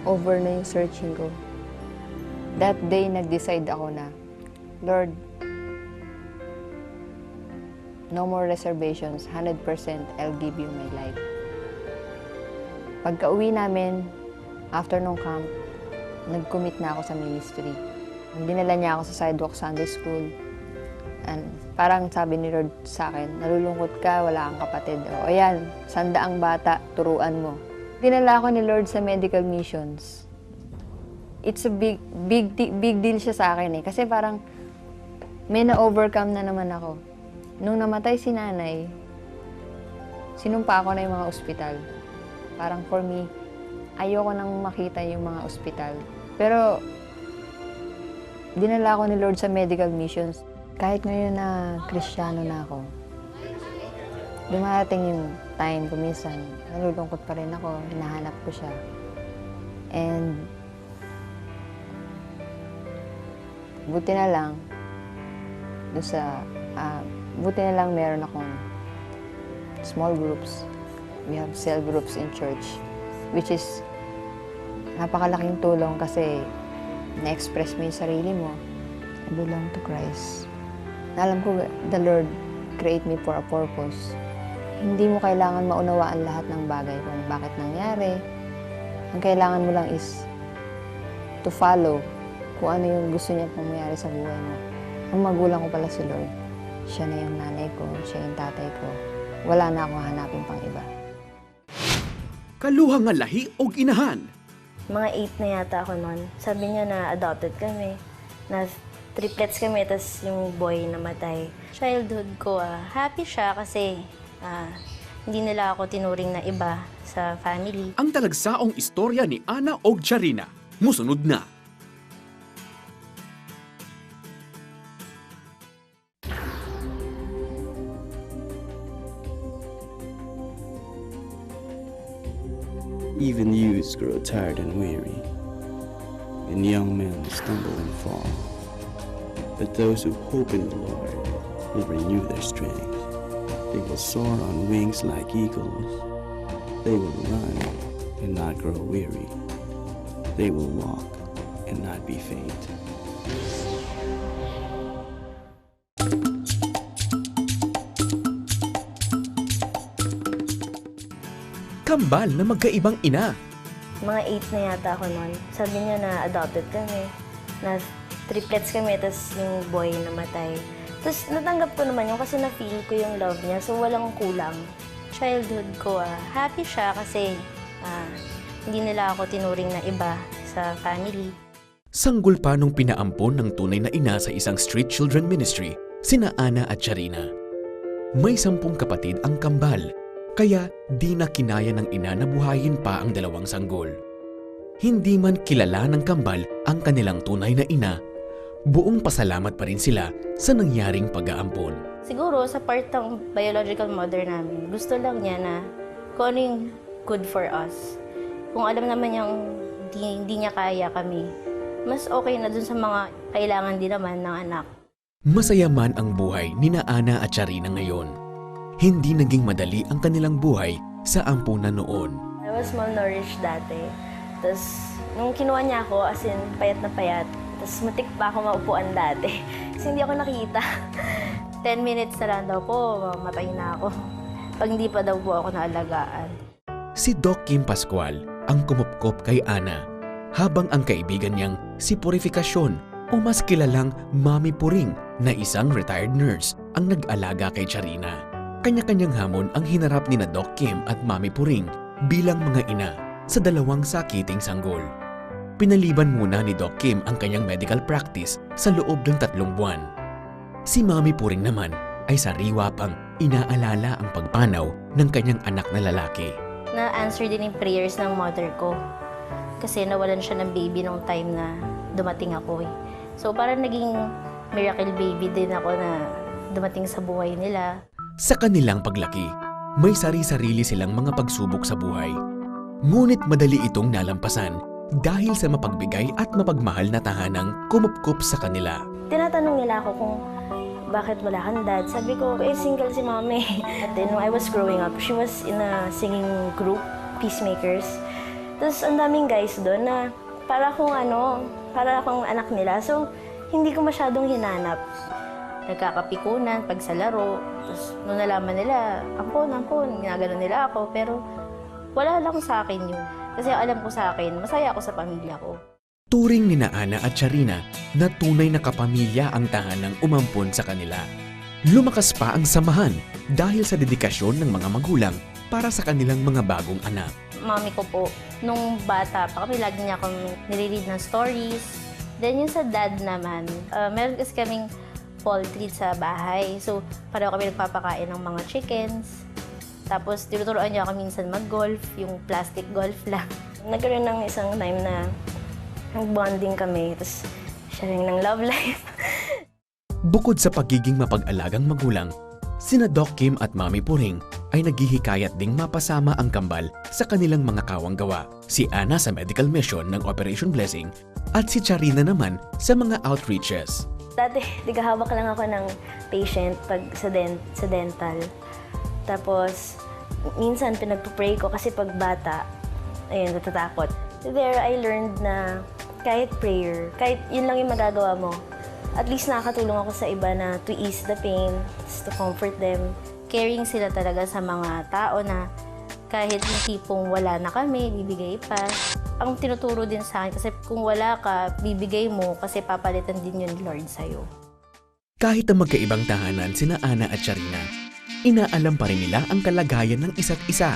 over na yung searching ko. That day, nag-decide ako na, Lord, no more reservations, 100% I'll give you my life. Pagka-uwi namin, after nung camp, nag-commit na ako sa ministry. Dinala niya ako sa Sidewalk Sunday School. And parang sabi ni Lord sa akin, nalulungkot ka, wala kang kapatid. O ayan, 100 bata, turuan mo. Dinala ako ni Lord sa medical missions. it's a big deal siya sa akin eh. Kasi parang may na-overcome na naman ako. Nung namatay si nanay, sinumpa ako na yung mga ospital. Parang for me, ayoko nang makita yung mga ospital. Pero, dinala ako ni Lord sa medical missions. Kahit ngayon na Kristiyano na ako, dumarating yung time kung minsan, nalulungkot pa rin ako, hinahanap ko siya. And, buti na lang, buti na lang meron akong small groups. We have cell groups in church, which is napakalaking tulong kasi na-express mo yung sarili mo. I belong to Christ. Alam ko, the Lord create me for a purpose. Hindi mo kailangan maunawaan lahat ng bagay kung bakit nangyari. Ang kailangan mo lang is to follow kung ano yung gusto niya pong mangyari sa buhay mo. Ang magulang ko pala si Lord. Siya na yung nanay ko, siya yung tatay ko. Wala na akong hanapin pang iba. Kaluhang nga lahi og inahan. Mga 8 na yata ako noon. Sabi niya na adopted kami. Na triplets kami, tapos yung boy namatay. Childhood ko, happy siya kasi hindi nila ako tinuring na iba sa family. Ang talagsaong istorya ni Ana og Charina. Musunod na. Even youths grow tired and weary, and young men stumble and fall. But those who hope in the Lord will renew their strength. They will soar on wings like eagles. They will run and not grow weary. They will walk and not be faint. Kambal na magkaibang ina. Mga 8 na yata ako noon. Sabi niya na adopted kami. Na triplets kami, tapos yung boy namatay. Tapos natanggap ko naman yun kasi na-feel ko yung love niya. So walang kulang. Childhood ko, happy siya kasi hindi nila ako tinuring na iba sa family. Sanggol pa nung pinaampon ng tunay na ina sa isang street children ministry, sina Ana at Charina. May 10 kapatid ang kambal, kaya di na kinaya ng ina na buhayin pa ang 2 sanggol. Hindi man kilala ng kambal ang kanilang tunay na ina, buong pasalamat pa rin sila sa nangyaring pag-aampon. Siguro sa part ng biological mother namin, gusto lang niya na kung ano yung good for us. Kung alam naman niyang hindi niya kaya kami, mas okay na dun sa mga kailangan din naman ng anak. Masaya man ang buhay ni Ana at Charina ngayon. Hindi naging madali ang kanilang buhay sa ampunan noon. I was malnourished dati. Tapos, nung kinuha niya ako, as in, payat na payat. Tapos, matik pa ako maupuan dati. Kasi hindi ako nakita. 10 minutes na lang daw po, mamatay na ako. Pag hindi pa daw po ako naalagaan. Si Doc Kim Pascual ang kumupkop kay Ana, habang ang kaibigan niyang si Purifikasyon o mas kilalang Mami Puring na isang retired nurse ang nag-alaga kay Charina. Kanya-kanyang hamon ang hinarap ni na Doc Kim at Mami Puring bilang mga ina sa 2 sakiting sanggol. Pinaliban muna ni Doc Kim ang kanyang medical practice sa loob ng 3 buwan. Si Mami Puring naman ay sariwa pang inaalala ang pagpanaw ng kanyang anak na lalaki. Na-answer din yung prayers ng mother ko. Kasi nawalan siya ng baby nung time na dumating ako eh. So parang naging miracle baby din ako na dumating sa buhay nila. Sa kanilang paglaki, may sari-sarili silang mga pagsubok sa buhay. Ngunit madali itong nalampasan dahil sa mapagbigay at mapagmahal na tahanang kumupkup sa kanila. Tinatanong nila ako kung bakit wala kang dad. Sabi ko, single si mami. At then, when I was growing up, she was in a singing group, Peacemakers. Tapos, ang daming guys doon na para akong anak nila. So, hindi ko masyadong hinanap. Nagkakapikunan pag sa laro. Tapos, nung nalaman nila, ampon, ginagano nila ako. Pero, wala lang sa akin yun. Kasi alam ko sa akin, masaya ako sa pamilya ko. Turing ni Ana at Charina na tunay na kapamilya ang tahanang umampon sa kanila. Lumakas pa ang samahan dahil sa dedikasyon ng mga magulang para sa kanilang mga bagong anak. mami ko po, nung bata pa kami, lagi niya kami nire-read ng stories. Then yung sa dad naman, meron kasi kaming poultry sa bahay. So, pareho kami nagpapakain ng mga chickens. Tapos, tinuturoan niya ako minsan mag-golf, yung plastic golf lang. Nagkaroon ng isang time na bonding kami, tapos sharing ng love life. Bukod sa pagiging mapag-alagang magulang, sina Doc Kim at Mami Puring ay naghihikayat ding mapasama ang kambal sa kanilang mga kawang gawa. Si Ana sa medical mission ng Operation Blessing at si Charina naman sa mga outreaches. Dati, nagahawak lang ako ng patient pag sa dental. Tapos, minsan pinagpupray ko kasi pag bata, ayun, natatakot. There, I learned na kahit prayer, kahit yun lang yung magagawa mo, at least nakakatulong ako sa iba na to ease the pain, to comfort them. Caring sila talaga sa mga tao na kahit yung tipong wala na kami, bibigay pa. Ang tinuturo din sa akin kasi kung wala ka, bibigay mo kasi papalitan din yun ni Lord sa'yo. Kahit ang magkaibang tahanan sina Ana at Charina, inaalam pa rin nila ang kalagayan ng isa't isa.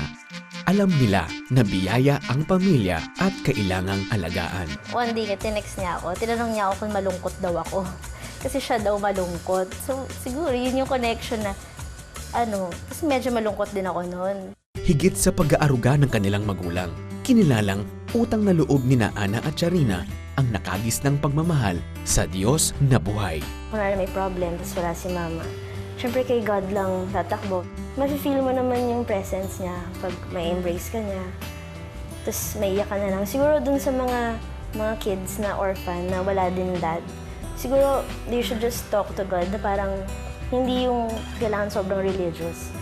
Alam nila na biyaya ang pamilya at kailangang alagaan. One day, tinext niya ako. Tinanong niya ako kung malungkot daw ako. Kasi siya daw malungkot. So, siguro yun yung connection na, kasi medyo malungkot din ako noon. Higit sa pag-aaruga ng kanilang magulang, kinilalang utang na loob ni Ana at Charina ang nakagis ng pagmamahal sa Diyos na buhay. Kung may problem, tapos wala si Mama, syempre kay God lang tatakbo. Mafe-feel mo naman yung presence niya pag may embrace ka niya. Tapos maiyak ka na lang. Siguro dun sa mga kids na orphan na wala din dad, siguro they should just talk to God na parang hindi yung kailangan sobrang religious.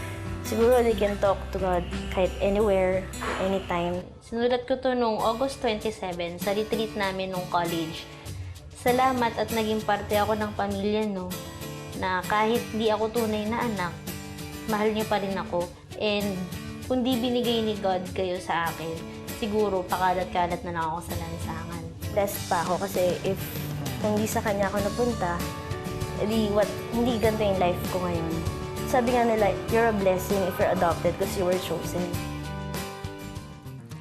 Siguro they can talk to God kahit anywhere, anytime. Sinulat ko to nung August 27 sa retreat namin nung college. Salamat at naging parte ako ng pamilya, no? Na kahit di ako tunay na anak, mahal niyo pa rin ako. And kung di binigay ni God kayo sa akin, siguro pakalat-kalat na lang ako sa lansangan. Blessed pa ako kasi kung di sa kanya ako napunta, hindi ganito yung life ko ngayon. Sabi nga nila, you're a blessing if you're adopted because you were chosen.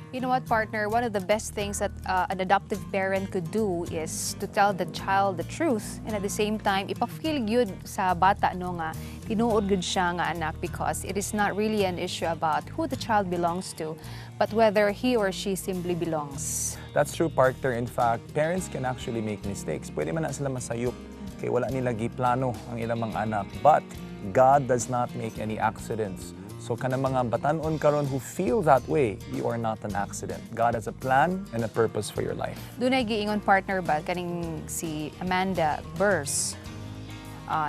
You know what, partner? One of the best things that an adoptive parent could do is to tell the child the truth and at the same time, ipa-feel good sa bata nga tinuod good siya nga anak because it is not really an issue about who the child belongs to, but whether he or she simply belongs. That's true, partner. In fact, parents can actually make mistakes. Pwede man na sila masayop kay wala nila giplano ang ilang mga anak. But God does not make any accidents. So kanang mga batanon karon who feel that way, you are not an accident. God has a plan and a purpose for your life. Dunay giingon partner ba kaning si Amanda Burrs.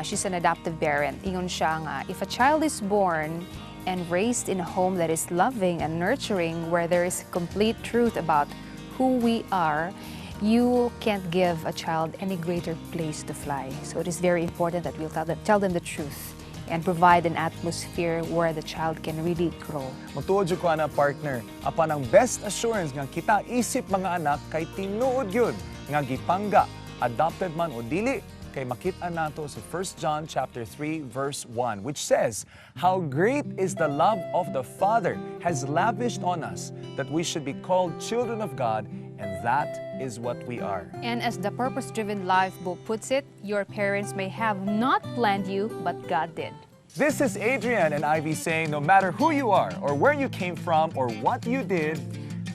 She's an adoptive parent. Ingon siya nga, if a child is born and raised in a home that is loving and nurturing, where there is complete truth about who we are, you can't give a child any greater place to fly. So it is very important that we'll tell them the truth and provide an atmosphere where the child can really grow. Magtuod jud ko ana, partner, apan ang best assurance nga kita isip mga anak kay tinuod yun nga gipangga, adopted man o dili, kay makita nato sa 1 John chapter 3 verse 1, which says, "How great is the love of the Father has lavished on us, that we should be called children of God, and that is what we are." And as the Purpose-Driven Life book puts it, your parents may have not planned you, but God did. This is Adrian and Ivy saying, no matter who you are or where you came from or what you did,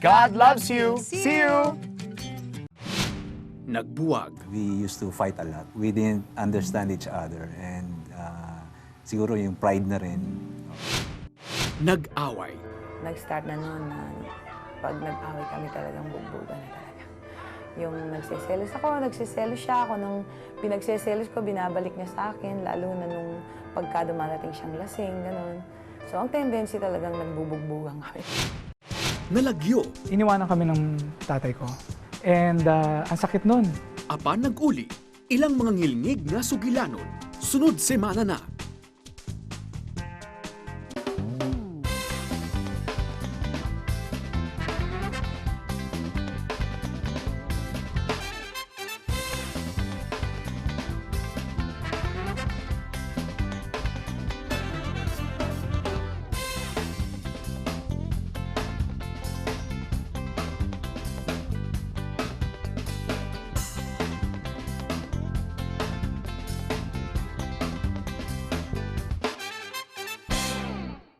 God loves you. See you. Nagbuwag. We used to fight a lot. We didn't understand each other and siguro yung pride na rin. Nag-away. Nag-start na noon na pag nag-away kami talagang bugbugan na talaga. Yung nagsiselos ako, nagsiselos siya. Ako nung pinagsiselos ko, binabalik niya sa akin, lalo na nung pagka dumarating siyang lasing, gano'n. So ang tendency talagang nagbubugbugan kami. Nalagyo. Iniwanan kami ng tatay ko. And ang sakit nun. Apan nag-uli, ilang mga ngilngig nga sugilanon, sunod semana na.